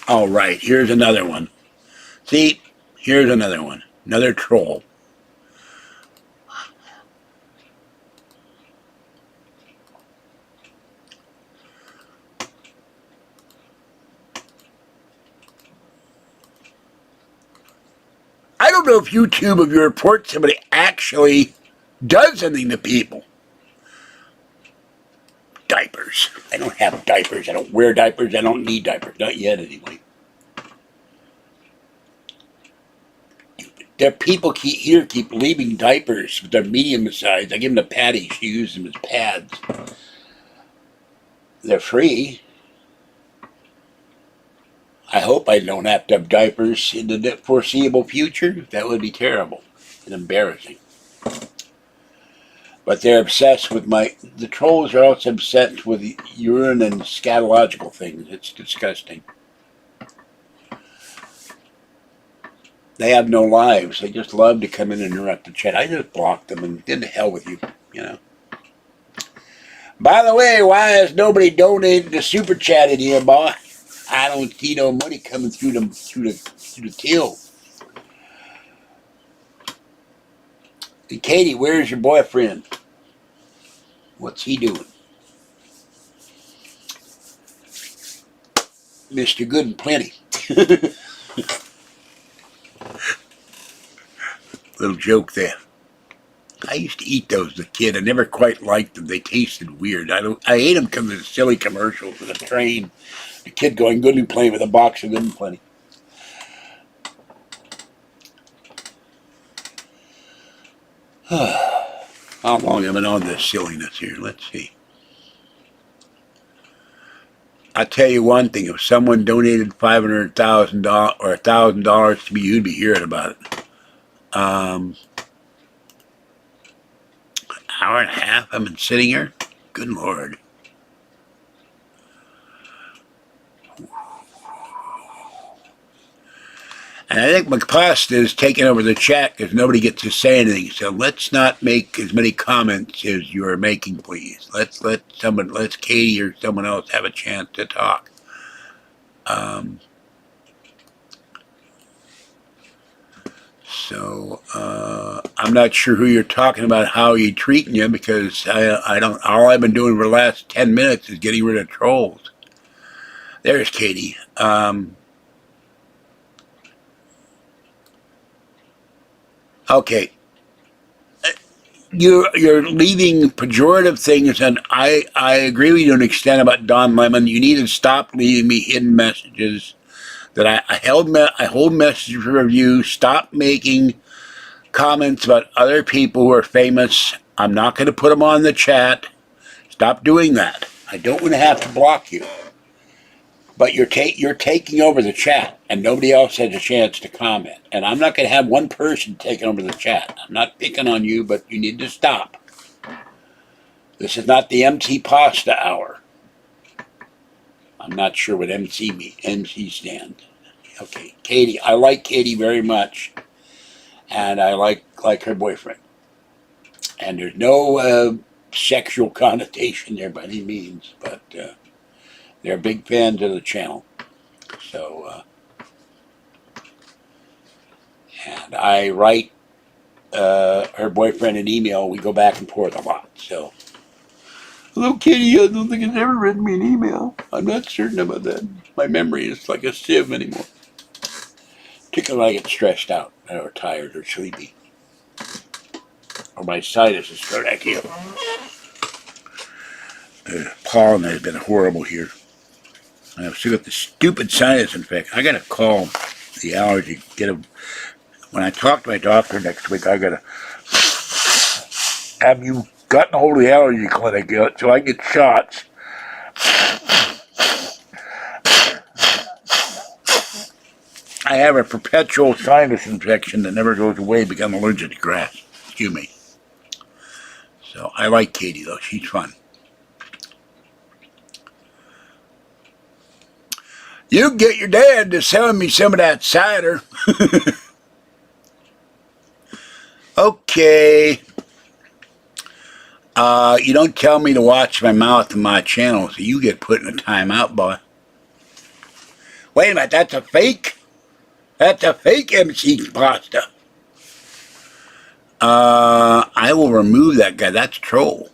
All right, here's another one. See, here's another one. Another troll. I don't know if YouTube, if you report somebody actually does something to people. Diapers. I don't have diapers. I don't wear diapers. I don't need diapers. Not yet, anyway. There are people keep leaving diapers with their medium size. I give them to Patty. She uses them as pads. They're free. I hope I don't have to have diapers in the foreseeable future. That would be terrible and embarrassing. But they're obsessed with the trolls are also obsessed with urine and scatological things. It's disgusting. They have no lives. They just love to come in and interrupt the chat. I just blocked them and did the hell with you, you know. By the way, why has nobody donated to super chat in here, boy? I don't see no money coming through the till. Hey, Katie, where's your boyfriend? What's he doing? Mr. Good and Plenty. Little joke there. I used to eat those as a kid. I never quite liked them. They tasted weird. I ate them because of the silly commercials with the train. The kid going Good and Plenty with a box of Good and Plenty. How long have I been on this silliness here? Let's see. I'll tell you one thing. If someone donated $500,000 or $1,000 to me, you'd be hearing about it. Hour and a half I've been sitting here. Good Lord. And I think McPasta is taking over the chat because nobody gets to say anything. So let's not make as many comments as you are making, please. Let's Katie or someone else have a chance to talk. I'm not sure who you're talking about, how he's treating you, because I don't. All I've been doing for the last 10 minutes is getting rid of trolls. There's Katie. Okay. You're leaving pejorative things, and I agree with you to an extent about Don Lemon. You need to stop leaving me hidden messages that I hold message review. Stop making comments about other people who are famous. I'm not going to put them on the chat. Stop doing that. I don't want to have to block you. But you're taking over the chat, and nobody else has a chance to comment. And I'm not going to have one person taking over the chat. I'm not picking on you, but you need to stop. This is not the MC Pasta hour. I'm not sure what MC stands. Okay, Katie. I like Katie very much, and I like her boyfriend. And there's no sexual connotation there by any means, but they're big fans of the channel. So, and I write her boyfriend an email. We go back and forth a lot. So, hello, Katie. I don't think it's ever written me an email. I'm not certain about that. My memory is like a sieve anymore. Particularly when I get stressed out or tired or sleepy. Or my sinuses start acting up. Pollen has been horrible here. I've still got the stupid sinus infection. I gotta call the allergy. When I talk to my doctor next week, I gotta have you gotten a hold of the allergy clinic yet so I can get shots. I have a perpetual sinus infection that never goes away because I'm allergic to grass. Excuse me. So I like Katie, though. She's fun. You get your dad to sell me some of that cider. Okay. You don't tell me to watch my mouth and my channel, so you get put in a timeout, boy. Wait a minute, that's a fake? That's a fake MC pasta. I will remove that guy. That's troll.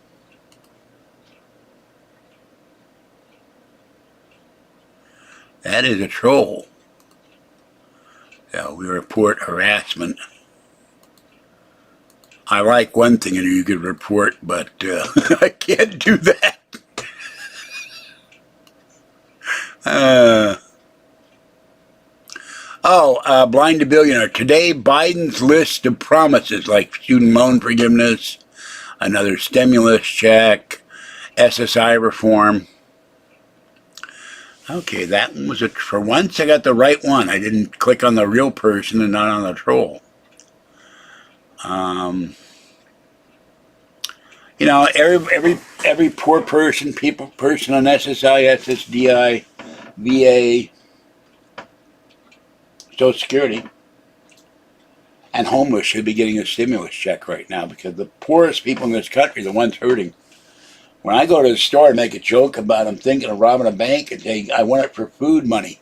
That is a troll. So we report harassment. I like one thing you could report, but I can't do that. Blind to Billionaire. Today, Biden's list of promises like student loan forgiveness, another stimulus check, SSI reform. Okay, that one was for once I got the right one. I didn't click on the real person and not on the troll. You know, every poor person, person on SSI, SSDI, VA, Social Security, and homeless should be getting a stimulus check right now because the poorest people in this country are the ones hurting. When I go to the store and make a joke about I'm thinking of robbing a bank and saying I want it for food money,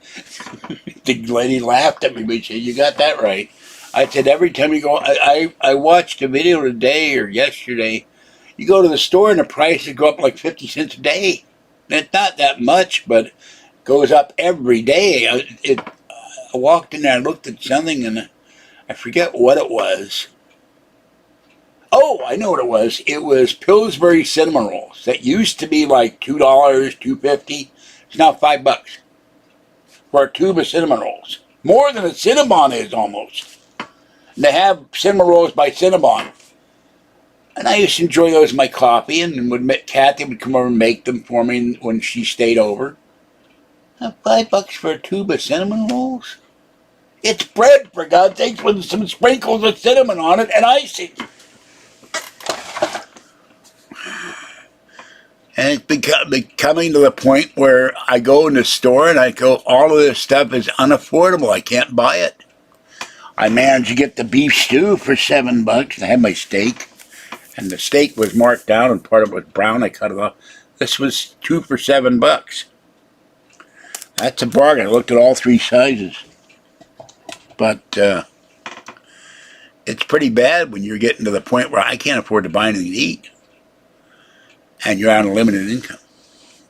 the lady laughed at me, but she said, "You got that right." I said, every time you go, I watched a video today or yesterday. You go to the store and the prices go up like 50 cents a day. It's not that much, but it goes up every day. I walked in there and looked at something and I forget what it was. Oh, I know what it was. It was Pillsbury cinnamon rolls that used to be like $2, $2.50. It's now $5 for a tube of cinnamon rolls. More than a Cinnabon is almost. And they have cinnamon rolls by Cinnabon. And I used to enjoy those in my coffee, and Kathy would come over and make them for me when she stayed over. $5 for a tube of cinnamon rolls? It's bread, for God's sakes, with some sprinkles of cinnamon on it and icing. And it's becoming to the point where I go in the store and I go, all of this stuff is unaffordable. I can't buy it. I managed to get the beef stew for $7. I had my steak. And the steak was marked down and part of it was brown. I cut it off. This was 2 for $7. That's a bargain. I looked at all 3 sizes. But it's pretty bad when you're getting to the point where I can't afford to buy anything to eat. And you're on a limited income.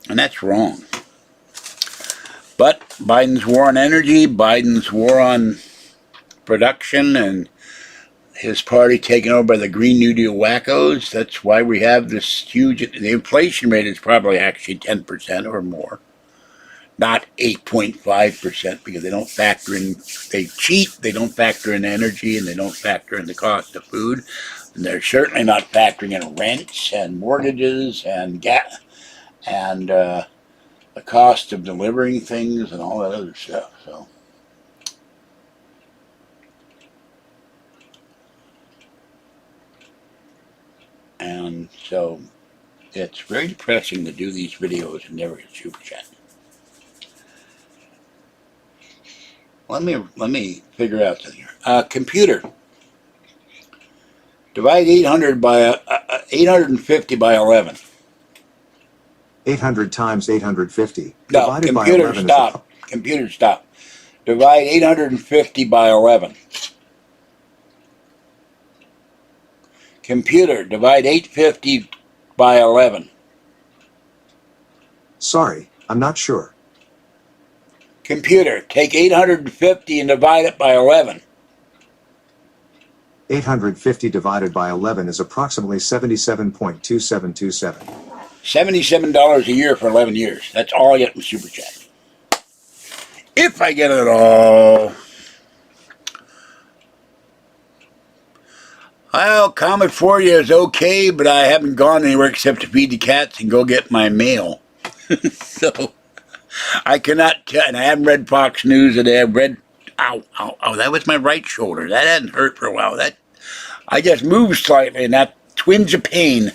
And that's wrong. But Biden's war on energy, Biden's war on production, and his party taken over by the Green New Deal wackos. That's why we have this huge, the inflation rate is probably actually 10% or more. Not 8.5% because they don't factor in, they cheat, they don't factor in energy, and they don't factor in the cost of food. And they're certainly not factoring in rents and mortgages and gas and the cost of delivering things and all that other stuff. So. And so it's very depressing to do these videos and never get super chat. Let me figure out something here. Computer. Divide 800 by 850 by 11. 800 times 850. No, divided by computer 11 stop. Computer stop. Divide 850 by 11. Computer, divide 850 by 11. Sorry, I'm not sure. Computer, take 850 and divide it by 11. 850 divided by 11 is approximately 77.2727. $77 a year for 11 years. That's all I get from Super Chat. If I get it at all. Well, Comet for you is okay, but I haven't gone anywhere except to feed the cats and go get my mail. So, I cannot tell, and I haven't read Fox News today. Ow, ow, ow. That was my right shoulder. That hadn't hurt for a while. I just moved slightly, and that twinge of pain.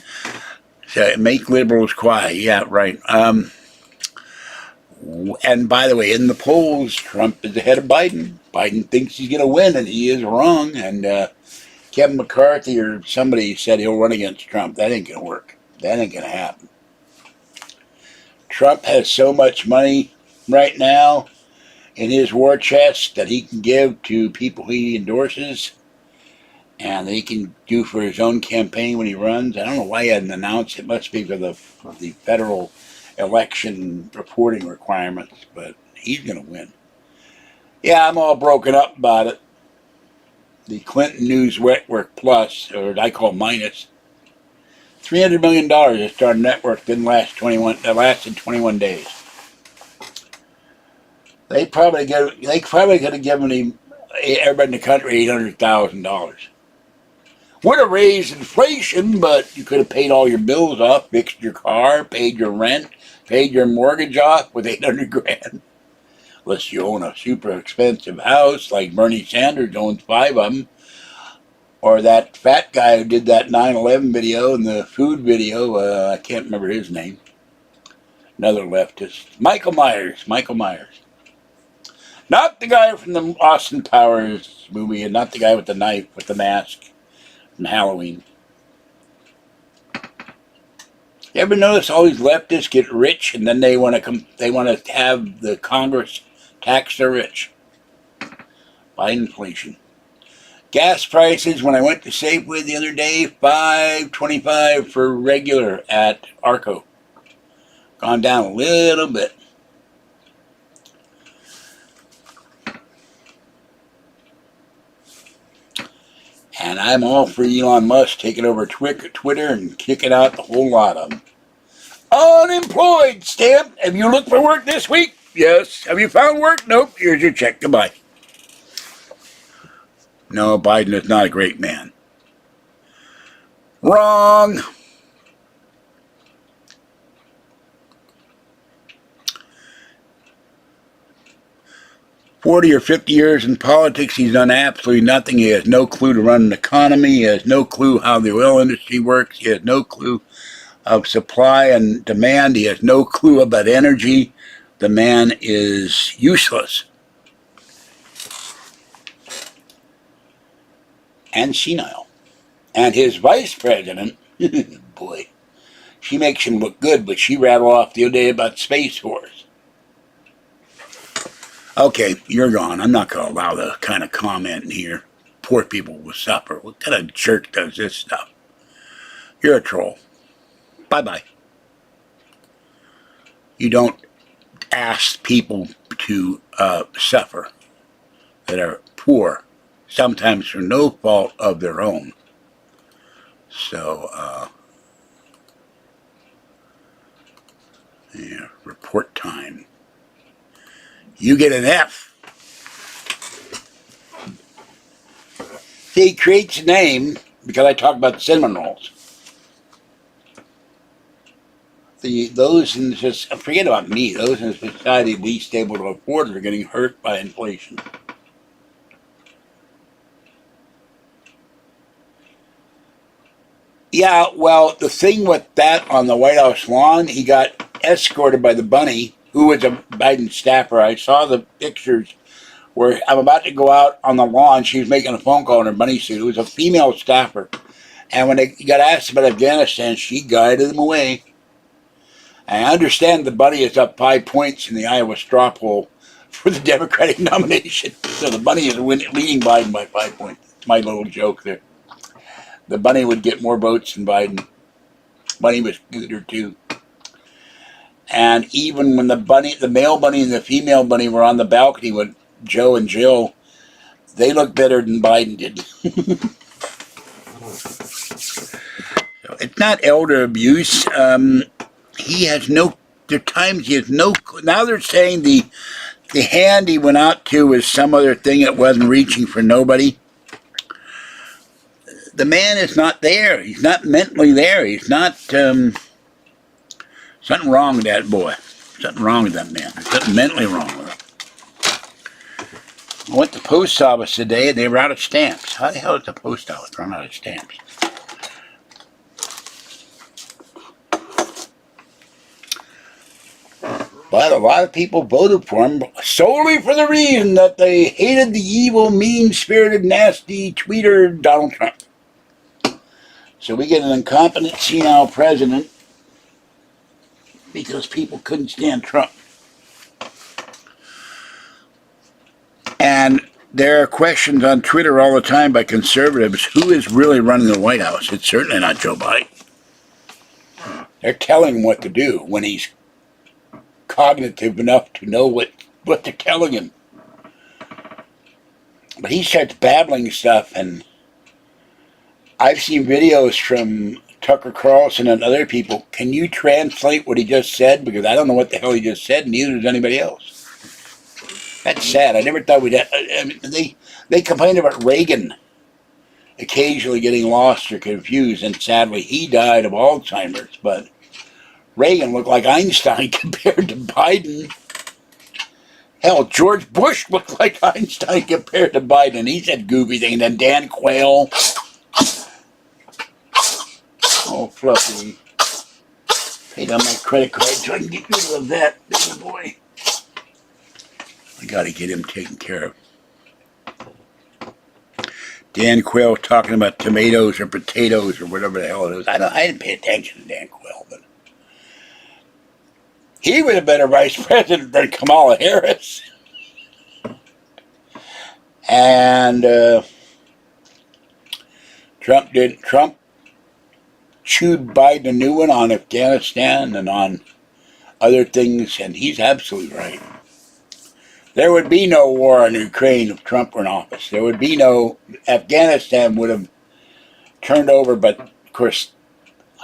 So make liberals quiet. Yeah, right. And by the way, in the polls, Trump is ahead of Biden. Biden thinks he's going to win, and he is wrong. And Kevin McCarthy or somebody said he'll run against Trump. That ain't going to work. That ain't going to happen. Trump has so much money right now in his war chest that he can give to people he endorses and that he can do for his own campaign when he runs. I don't know why he hadn't announced. It must be because of the federal election reporting requirements, but he's going to win. Yeah, I'm all broken up about it. The Clinton News Network Plus, or I call minus, $300 million to start a network didn't last 21. That lasted 21 days. They probably could have given everybody in the country $800,000. Would have raised inflation, but you could have paid all your bills off, fixed your car, paid your rent, paid your mortgage off with $800,000. Unless you own a super expensive house, like Bernie Sanders owns 5 of them, or that fat guy who did that 9/11 video and the food video. I can't remember his name. Another leftist, Michael Myers. Not the guy from the Austin Powers movie, and not the guy with the knife with the mask from Halloween. You ever notice all these leftists get rich, and then they want to have the Congress tax the rich by inflation. Gas prices, when I went to Safeway the other day, $5.25 for regular at Arco. Gone down a little bit. And I'm all for Elon Musk taking over Twitter and kicking out the whole lot of them. Unemployed stamp. Have you looked for work this week? Yes. Have you found work? Nope. Here's your check. Goodbye. No, Biden is not a great man. Wrong. "40 or 50 years in politics, he's done absolutely nothing. He has no clue to run an economy. He has no clue how the oil industry works. He has no clue of supply and demand. He has no clue about energy. The man is useless. And senile. And his vice president, boy, she makes him look good, but she rattled off the other day about Space Force. Okay, you're gone. I'm not going to allow the kind of comment in here. Poor people will suffer. What kind of jerk does this stuff? You're a troll. Bye-bye. You don't ask people to suffer that are poor, sometimes for no fault of their own. So, yeah, report time. You get an F. See, he creates a name because I talk about the cinnamon rolls. Those in just forget about me. Those in society least able to afford it are getting hurt by inflation. Yeah, well, the thing with that on the White House lawn, he got escorted by the bunny, who was a Biden staffer. I saw the pictures where I'm about to go out on the lawn. She was making a phone call in her bunny suit. It was a female staffer. And when they got asked about Afghanistan, she guided them away. I understand the bunny is up 5 points in the Iowa straw poll for the Democratic nomination. So the bunny is leading Biden by 5 points. It's my little joke there. The bunny would get more votes than Biden. Bunny was gooder too. And even when the male bunny and the female bunny were on the balcony with Joe and Jill, they looked better than Biden did. So it's not elder abuse. He has no, there are times he has no, now they're saying the hand he went out to was some other thing that wasn't reaching for nobody. The man is not there. He's not mentally there. He's not, something wrong with that boy. Something wrong with that man. There's something mentally wrong with him. I went to the post office today and they were out of stamps. How the hell did the post office run out of stamps? But a lot of people voted for him solely for the reason that they hated the evil, mean-spirited, nasty tweeter Donald Trump. So we get an incompetent, senile president because people couldn't stand Trump. And there are questions on Twitter all the time by conservatives, who is really running the White House? It's certainly not Joe Biden. They're telling him what to do when he's cognitive enough to know what they're telling him. But he starts babbling stuff, and I've seen videos from Tucker Carlson and other people. Can you translate what he just said? Because I don't know what the hell he just said, and neither does anybody else. That's sad. I never thought we'd have, I mean, they complained about Reagan occasionally getting lost or confused, and sadly he died of Alzheimer's, but Reagan looked like Einstein compared to Biden. Hell, George Bush looked like Einstein compared to Biden. He said goofy things. And then Dan Quayle. Oh, Fluffy. Paid on my credit card so I can get rid of the vet, baby boy. I gotta get him taken care of. Dan Quayle talking about tomatoes or potatoes or whatever the hell it is. I didn't pay attention to Dan Quayle, but he would have been a vice president than Kamala Harris. And Trump chewed Biden a new one on Afghanistan and on other things, and he's absolutely right. There would be no war in Ukraine if Trump were in office. There would be no, Afghanistan would have turned over, but of course,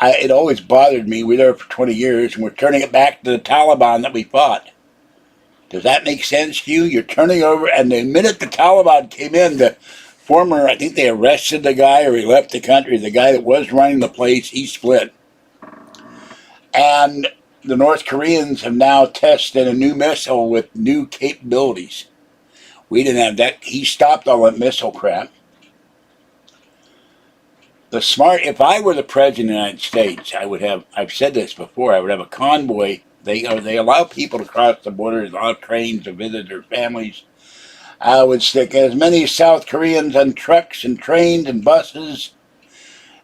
it always bothered me. We were there for 20 years, and we're turning it back to the Taliban that we fought. Does that make sense to you? You're turning over, and the minute the Taliban came in, the former, I think they arrested the guy or he left the country, the guy that was running the place, he split. And the North Koreans have now tested a new missile with new capabilities. We didn't have that. He stopped all that missile crap. If I were the president of the United States, I would have, I've said this before, I would have a convoy. They allow people to cross the borders, allow trains to visit their families. I would stick as many South Koreans on trucks and trains and buses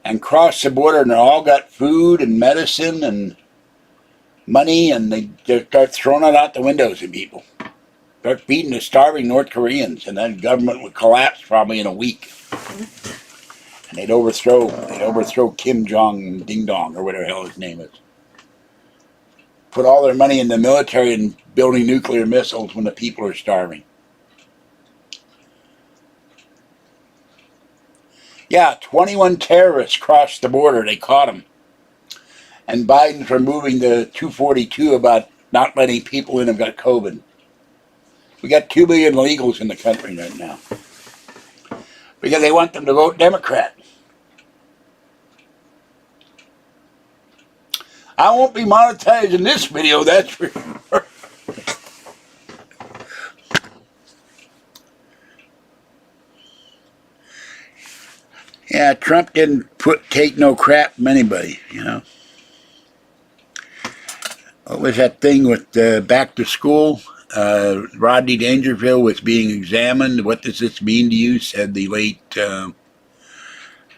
and cross the border, and they all got food and medicine and money, and they start throwing it out the windows at people. Start feeding the starving North Koreans, and then government would collapse probably in a week. And they'd overthrow Kim Jong Ding Dong, or whatever the hell his name is. Put all their money in the military and building nuclear missiles when the people are starving. Yeah, 21 terrorists crossed the border. They caught them. And Biden's removing the 242 about not letting people in who've got COVID. We got 2 million illegals in the country right now. Because they want them to vote Democrat. I won't be monetized in this video, that's for sure. Yeah, Trump didn't take no crap from anybody, you know. What was that thing with back to school? Rodney Dangerfield was being examined. What does this mean to you? Said the late,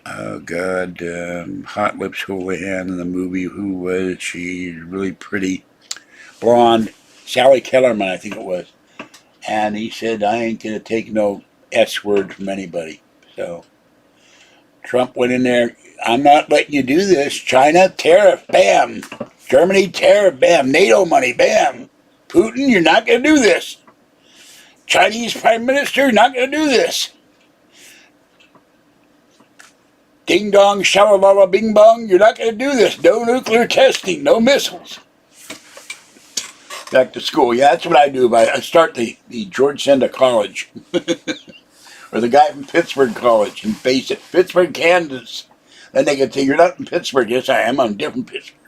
Hot Lips Houlihan in the movie. Who was she? Really pretty, blonde. Sally Kellerman, I think it was. And he said, I ain't going to take no S word from anybody. So Trump went in there. I'm not letting you do this. China, tariff, bam. Germany, tariff, bam. NATO money, bam. Putin, you're not going to do this. Chinese Prime Minister, you're not going to do this. Ding dong, shalalala, bing bong, you're not going to do this. No nuclear testing, no missiles. Back to school. Yeah, that's what I do. I start the George Senda College. Or the guy from Pittsburgh College and base it. Pittsburgh, Kansas. Then they can say, you're not in Pittsburgh. Yes, I am. I'm different Pittsburgh.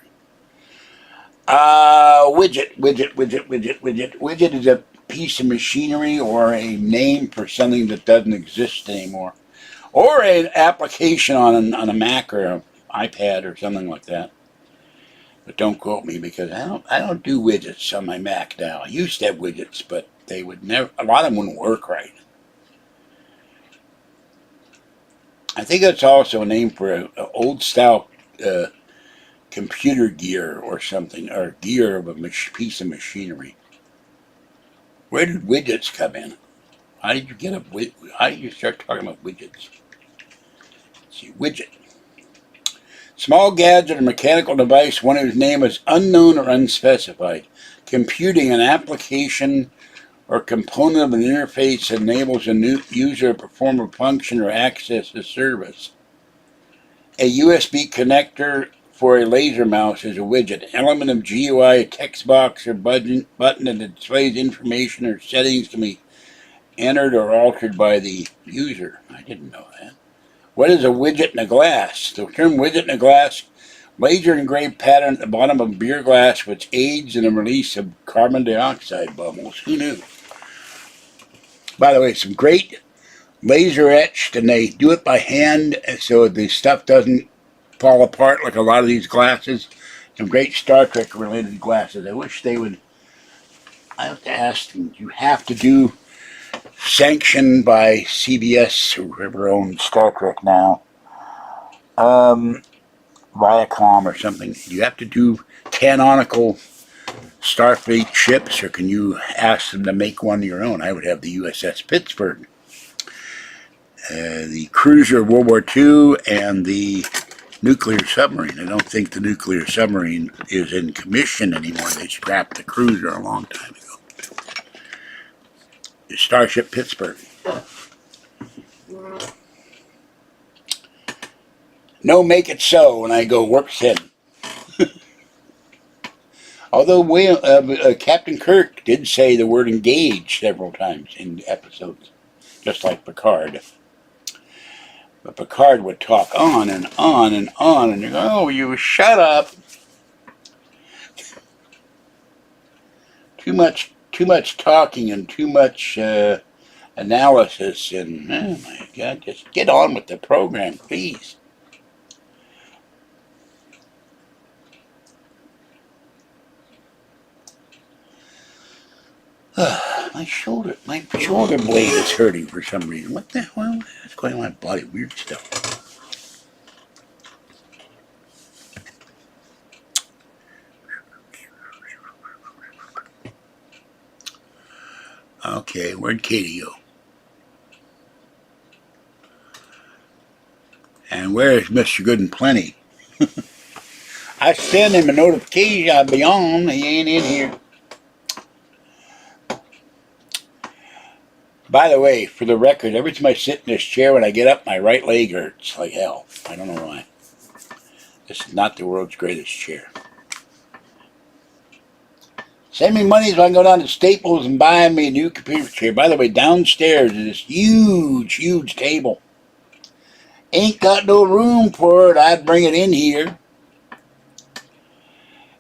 Widget. Widget is a piece of machinery or a name for something that doesn't exist anymore. Or an application on a Mac or an iPad or something like that. But don't quote me because I don't do widgets on my Mac now. I used to have widgets, but they would never, a lot of them wouldn't work right. I think that's also a name for an old style computer gear or something, or gear of a piece of machinery. Where did widgets come in? How did you get a how did you start talking about widgets? Let's see, widget. Small gadget or mechanical device, one whose name is unknown or unspecified, computing an application or component of an interface that enables a new user to perform a function or access a service. A USB connector for a laser mouse is a widget, an element of GUI, a text box or button that displays information or settings can be entered or altered by the user. I didn't know that. What is a widget in a glass? The term widget in a glass, laser engraved pattern at the bottom of a beer glass which aids in the release of carbon dioxide bubbles. Who knew? By the way, some great laser etched, and they do it by hand so the stuff doesn't fall apart like a lot of these glasses. Some great Star Trek related glasses. I wish they would. I have to ask them, you have to do sanctioned by CBS, whoever owns Star Trek now, Viacom or something. Do you have to do canonical Starfleet ships, or can you ask them to make one of your own? I would have the USS Pittsburgh, the cruiser of World War II, and the nuclear submarine. I don't think the nuclear submarine is in commission anymore. They scrapped the cruiser a long time ago. The Starship Pittsburgh. No, make it so when I go works hidden. Although Captain Kirk did say the word engage several times in episodes, just like Picard. But Picard would talk on and on and on, and you go, oh, you shut up. Too much talking and too much analysis, and oh my God, just get on with the program, please. My shoulder blade is hurting for some reason. What the hell is going on in my body? Weird stuff. Okay, where'd Katie go? And where is Mr. Good and Plenty? I send him a notification beyond. He ain't in here. By the way, for the record, every time I sit in this chair, when I get up, my right leg hurts like hell. I don't know why. This is not the world's greatest chair. Send me money so I can go down to Staples and buy me a new computer chair. By the way, downstairs is this huge, huge table. Ain't got no room for it. I'd bring it in here.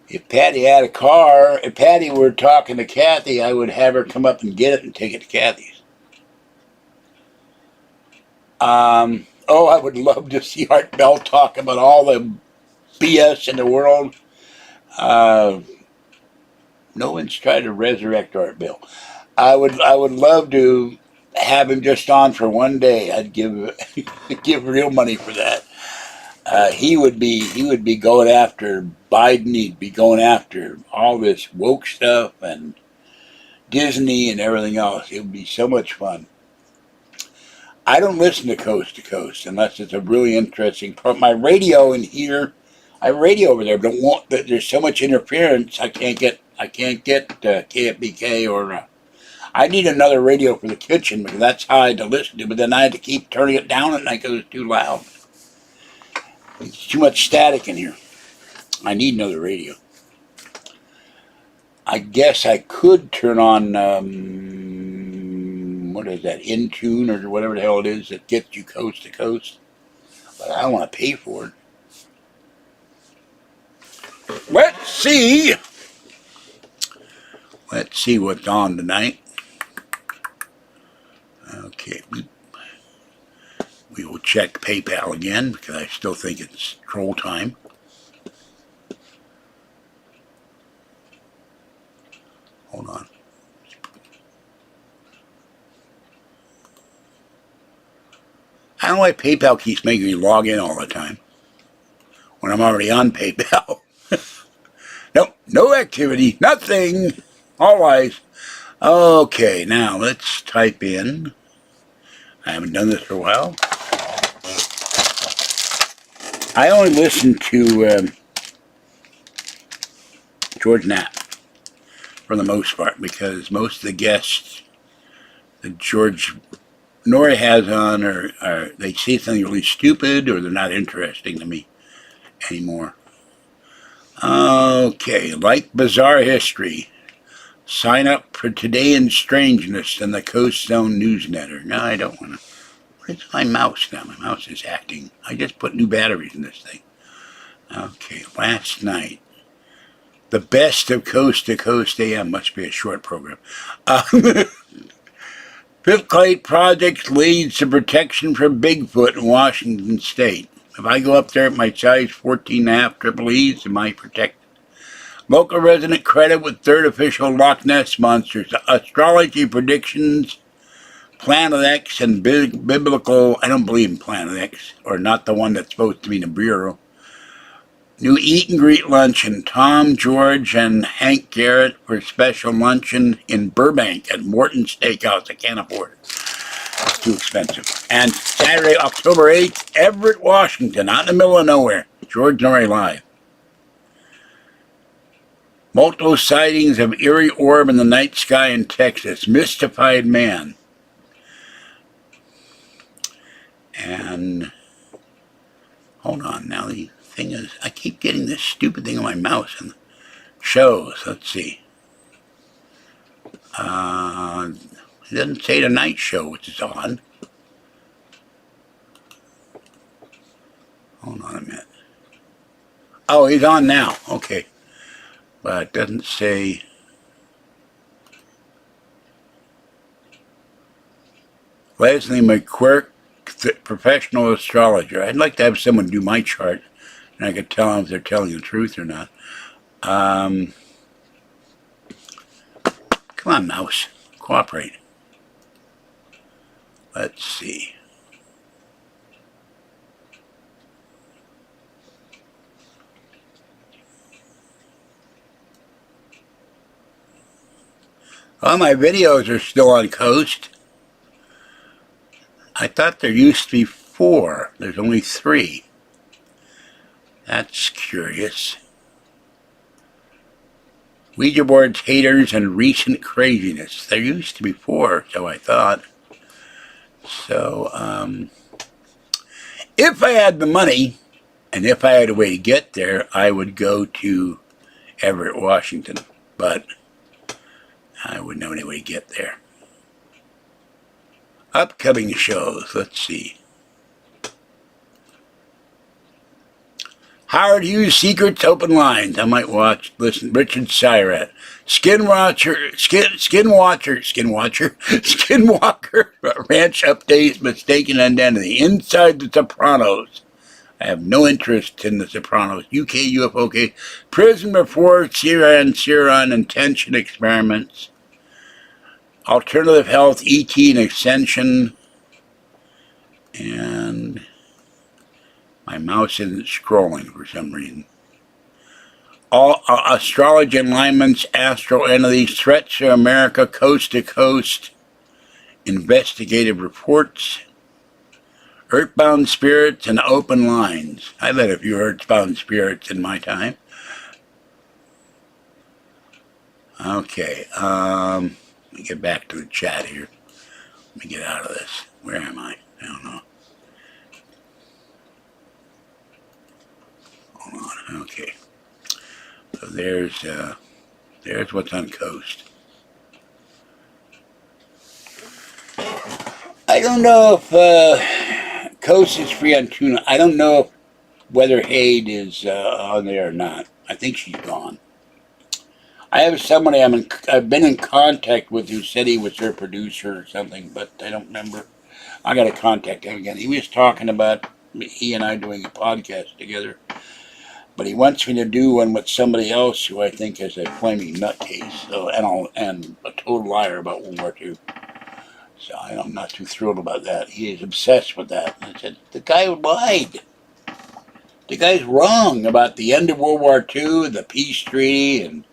If Patty had a car, if Patty were talking to Kathy, I would have her come up and get it and take it to Kathy's. I would love to see Art Bell talk about all the BS in the world. No one's tried to resurrect Art Bell. I would love to have him just on for one day. I'd give give real money for that. He would be going after Biden. He'd be going after all this woke stuff and Disney and everything else. It would be so much fun. I don't listen to Coast to Coast unless it's a really interesting program. My radio in here, I radio over there, but there's so much interference. I can't get KFBK or. I need another radio for the kitchen because that's how I had to listen to. But then I had to keep turning it down at night because it's too loud. It's too much static in here. I need another radio. I guess I could turn on, what is that, Intune or whatever the hell it is that gets you coast to coast. But I don't want to pay for it. Let's see what's on tonight. Okay, we will check PayPal again because I still think it's troll time. Hold on. I don't know why PayPal keeps making me log in all the time when I'm already on PayPal. Nope, no activity, nothing. All lies. Okay, now let's type in. I haven't done this for a while. I only listen to George Knapp for the most part because most of the guests that George Nora has on are they say something really stupid or they're not interesting to me anymore. Okay, like Bizarre History. Sign up for Today in Strangeness in the Coast Zone Newsletter. No, I don't want to. Where's my mouse now? My mouse is acting. I just put new batteries in this thing. Okay, last night. The Best of Coast to Coast AM. Must be a short program. Fifth Plate Project leads to protection from Bigfoot in Washington State. If I go up there at my size 14.5 triple E's, am I protected? Local resident credit with third official Loch Ness monsters. Astrology predictions. Planet X and biblical. I don't believe in Planet X, or not the one that's supposed to be in the bureau. New eat and greet luncheon. Tom, George, and Hank Garrett for special luncheon in Burbank at Morton Steakhouse. I can't afford it. It's too expensive. And Saturday, October 8th, Everett, Washington, out in the middle of nowhere. George Norrie Live. Multiple sightings of eerie orb in the night sky in Texas. Mystified man. And hold on now. The thing is, I keep getting this stupid thing on my mouse and shows. Let's see. It doesn't say the night show, which is odd. Hold on a minute. Oh, he's on now. Okay. But it doesn't say. Leslie McQuirk, professional astrologer. I'd like to have someone do my chart, and I could tell them if they're telling the truth or not. Come on, mouse. Cooperate. Let's see. All my videos are still on Coast. I thought there used to be 4. There's only 3. That's curious. Ouija boards, haters, and recent craziness. There used to be 4, so I thought. So, if I had the money, and if I had a way to get there, I would go to Everett, Washington. But I wouldn't know any way to get there. Upcoming shows, let's see. Howard Hughes Secrets Open Lines. I might listen. Richard Syrat. Skinwalker Ranch Updates, Mistaken Identity. Inside the Sopranos. I have no interest in the Sopranos. UK UFO case. Prison Before Ciron Intention Experiments. Alternative Health, ET and Extension. And my mouse isn't scrolling for some reason. All astrology alignments, astral entities, threats to America, coast to coast, investigative reports, earthbound spirits, and open lines. I've had a few earthbound spirits in my time. Okay, let me get back to the chat here. Let me get out of this. Where am I? I don't know. Hold on. Okay. So there's what's on Coast. I don't know if Coast is free on tuna. I don't know whether Haid is on there or not. I think she's gone. I have somebody I've been in contact with who said he was her producer or something, but I don't remember. I got to contact him again. He was talking about he and I doing a podcast together, but he wants me to do one with somebody else who I think is a flaming nutcase, so and a total liar about World War II. So I'm not too thrilled about that. He is obsessed with that. And I said, the guy lied. The guy's wrong about the end of World War II, the peace treaty, and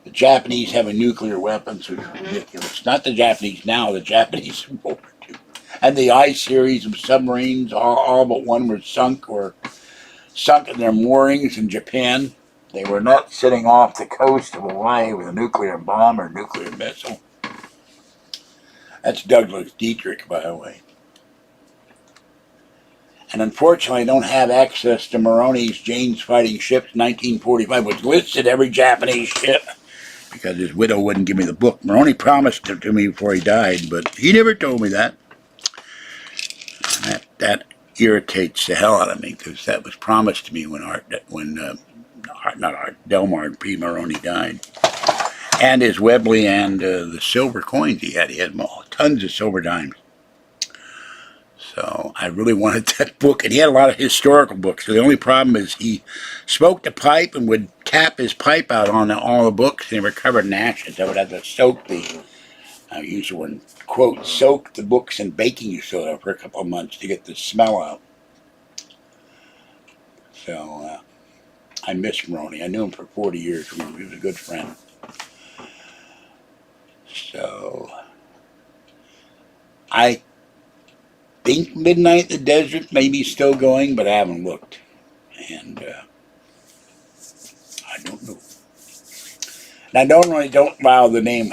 the Japanese having nuclear weapons, which is ridiculous. Not the Japanese now, the Japanese in World War II. And the I-series of submarines, all but one were sunk or sunk in their moorings in Japan. They were not sitting off the coast of Hawaii with a nuclear bomb or nuclear missile. That's Douglas Dietrich, by the way. And unfortunately, I don't have access to Moroni's Jane's Fighting Ships 1945, which listed every Japanese ship, because his widow wouldn't give me the book. Moroni promised it to me before he died, but he never told me that. And that irritates the hell out of me, because that was promised to me when Delmar P. Moroni died. And his Webley and the silver coins he had. He had tons of silver dimes. So I really wanted that book. And he had a lot of historical books. So the only problem is he smoked a pipe and would tap his pipe out on all the books, and they were covered in ashes. I would have to soak I use the word, quote, soak the books in baking soda for a couple of months to get the smell out. So I miss Moroni. I knew him for 40 years. He was a good friend. So I think Midnight in the Desert may be still going, but I haven't looked. And I don't know. And I don't allow the name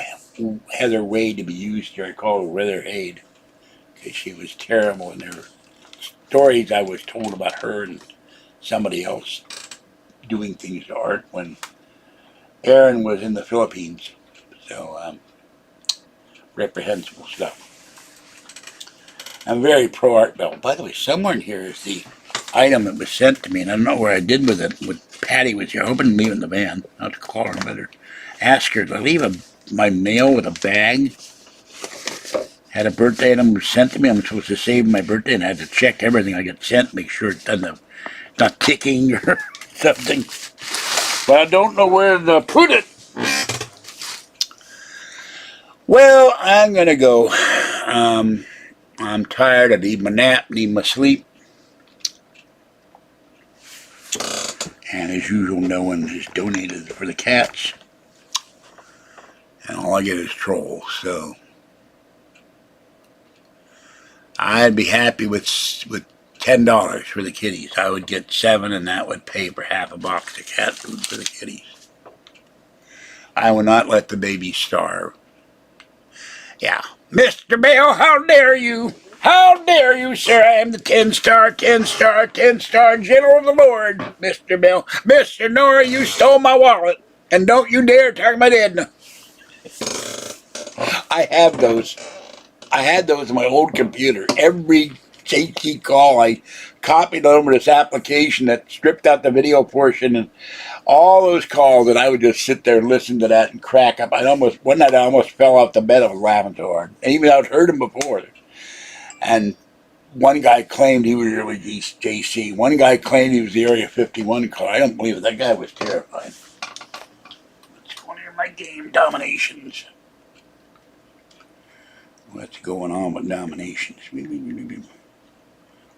Heather Wade to be used here. I call her Heather Hade, because she was terrible. And there were stories I was told about her and somebody else doing things to art when Aaron was in the Philippines. So reprehensible stuff. I'm very pro Art Bell. By the way, somewhere in here is the item that was sent to me, and I don't know where I did with it. With Patty was here, hoping to leave it in the van. I'll have to call her better. Ask her, did I leave my mail with a bag? Had a birthday item was sent to me. I'm supposed to save my birthday, and I had to check everything I get sent, make sure it doesn't not ticking or something. But I don't know where to put it. Well, I'm going to go. I'm tired. I need my nap, need my sleep. And as usual, no one has donated for the cats. And all I get is trolls. So I'd be happy with $10 for the kitties. I would get 7, and that would pay for half a box of cat food for the kitties. I will not let the babies starve. Yeah. Mr. Bell, how dare you? How dare you, sir? I am the 10-star general of the Lord, Mr. Bell. Mr. Nora, you stole my wallet. And don't you dare talk my Edna. I have those. I had those on my old computer. Every JT call, I copied over this application that stripped out the video portion, and all those calls, and I would just sit there and listen to that and crack up. One night I almost fell off the bed. I was laughing so hard. And even I'd heard him before. And one guy claimed he was really JC. One guy claimed he was the Area 51 caller. I don't believe it. That guy was terrifying. What's going on in my game? Dominations. What's going on with dominations?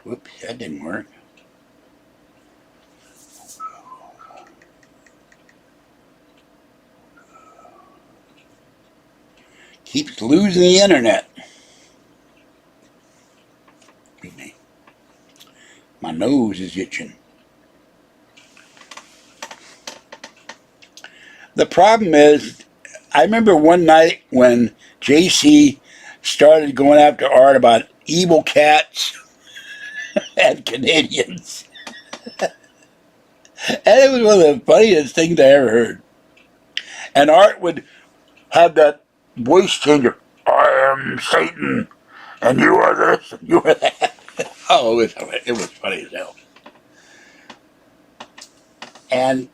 Whoops, that didn't work. Keeps losing the internet. My nose is itching. The problem is, I remember one night when JC started going after Art about evil cats and Canadians. And it was one of the funniest things I ever heard. And Art would have that voice changer. I am Satan, and you are this, and you are that. Oh, it was funny as hell. And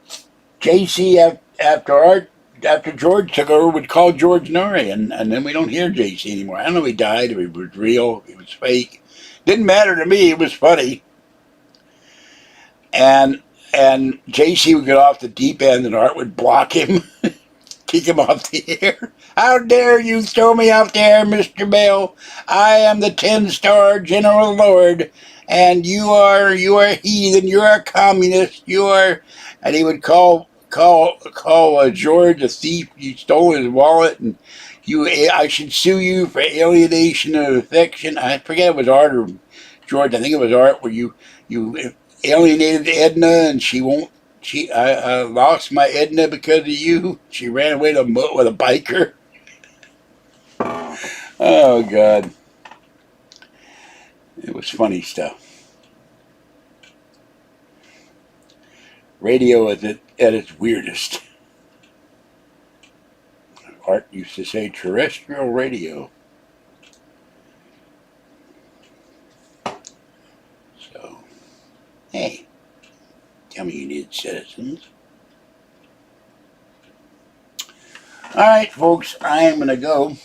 JC, after Art after George took over, would call George Norrie, and then we don't hear JC anymore. I don't know if he died, if it was real, if it was fake. Didn't matter to me. It was funny. And JC would get off the deep end, and Art would block him, kick him off the air. How dare you throw me off the air, Mr. Bell? I am the 10-star General Lord, and you are heathen. You are a communist. You are, and he would call George a thief. You stole his wallet, and I should sue you for alienation of affection. I forget if it was Art or George. I think it was Art, where you alienated Edna, and I lost my Edna because of you. She ran away with a biker. Oh, God. It was funny stuff. Radio at its weirdest. Art used to say terrestrial radio. So, hey, tell me you need citizens. Alright, folks, I am going to go.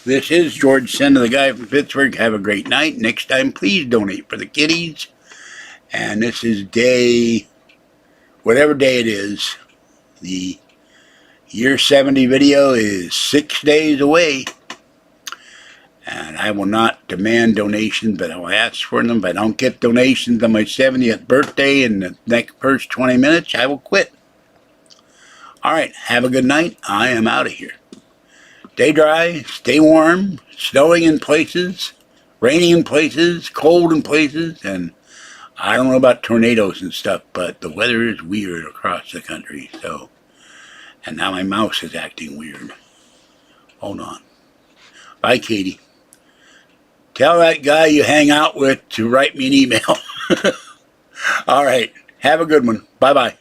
This is George Senda, the guy from Pittsburgh. Have a great night. Next time, please donate for the kiddies. And this is day, whatever day it is. The year 70 video is 6 days away. And I will not demand donations, but I will ask for them. If I don't get donations on my 70th birthday in the next first 20 minutes, I will quit. Alright, have a good night. I am out of here. Stay dry, stay warm, snowing in places, raining in places, cold in places, and I don't know about tornadoes and stuff, but the weather is weird across the country, so. And now my mouse is acting weird. Hold on. Bye, Katie. Tell that guy you hang out with to write me an email. All right. Have a good one. Bye-bye.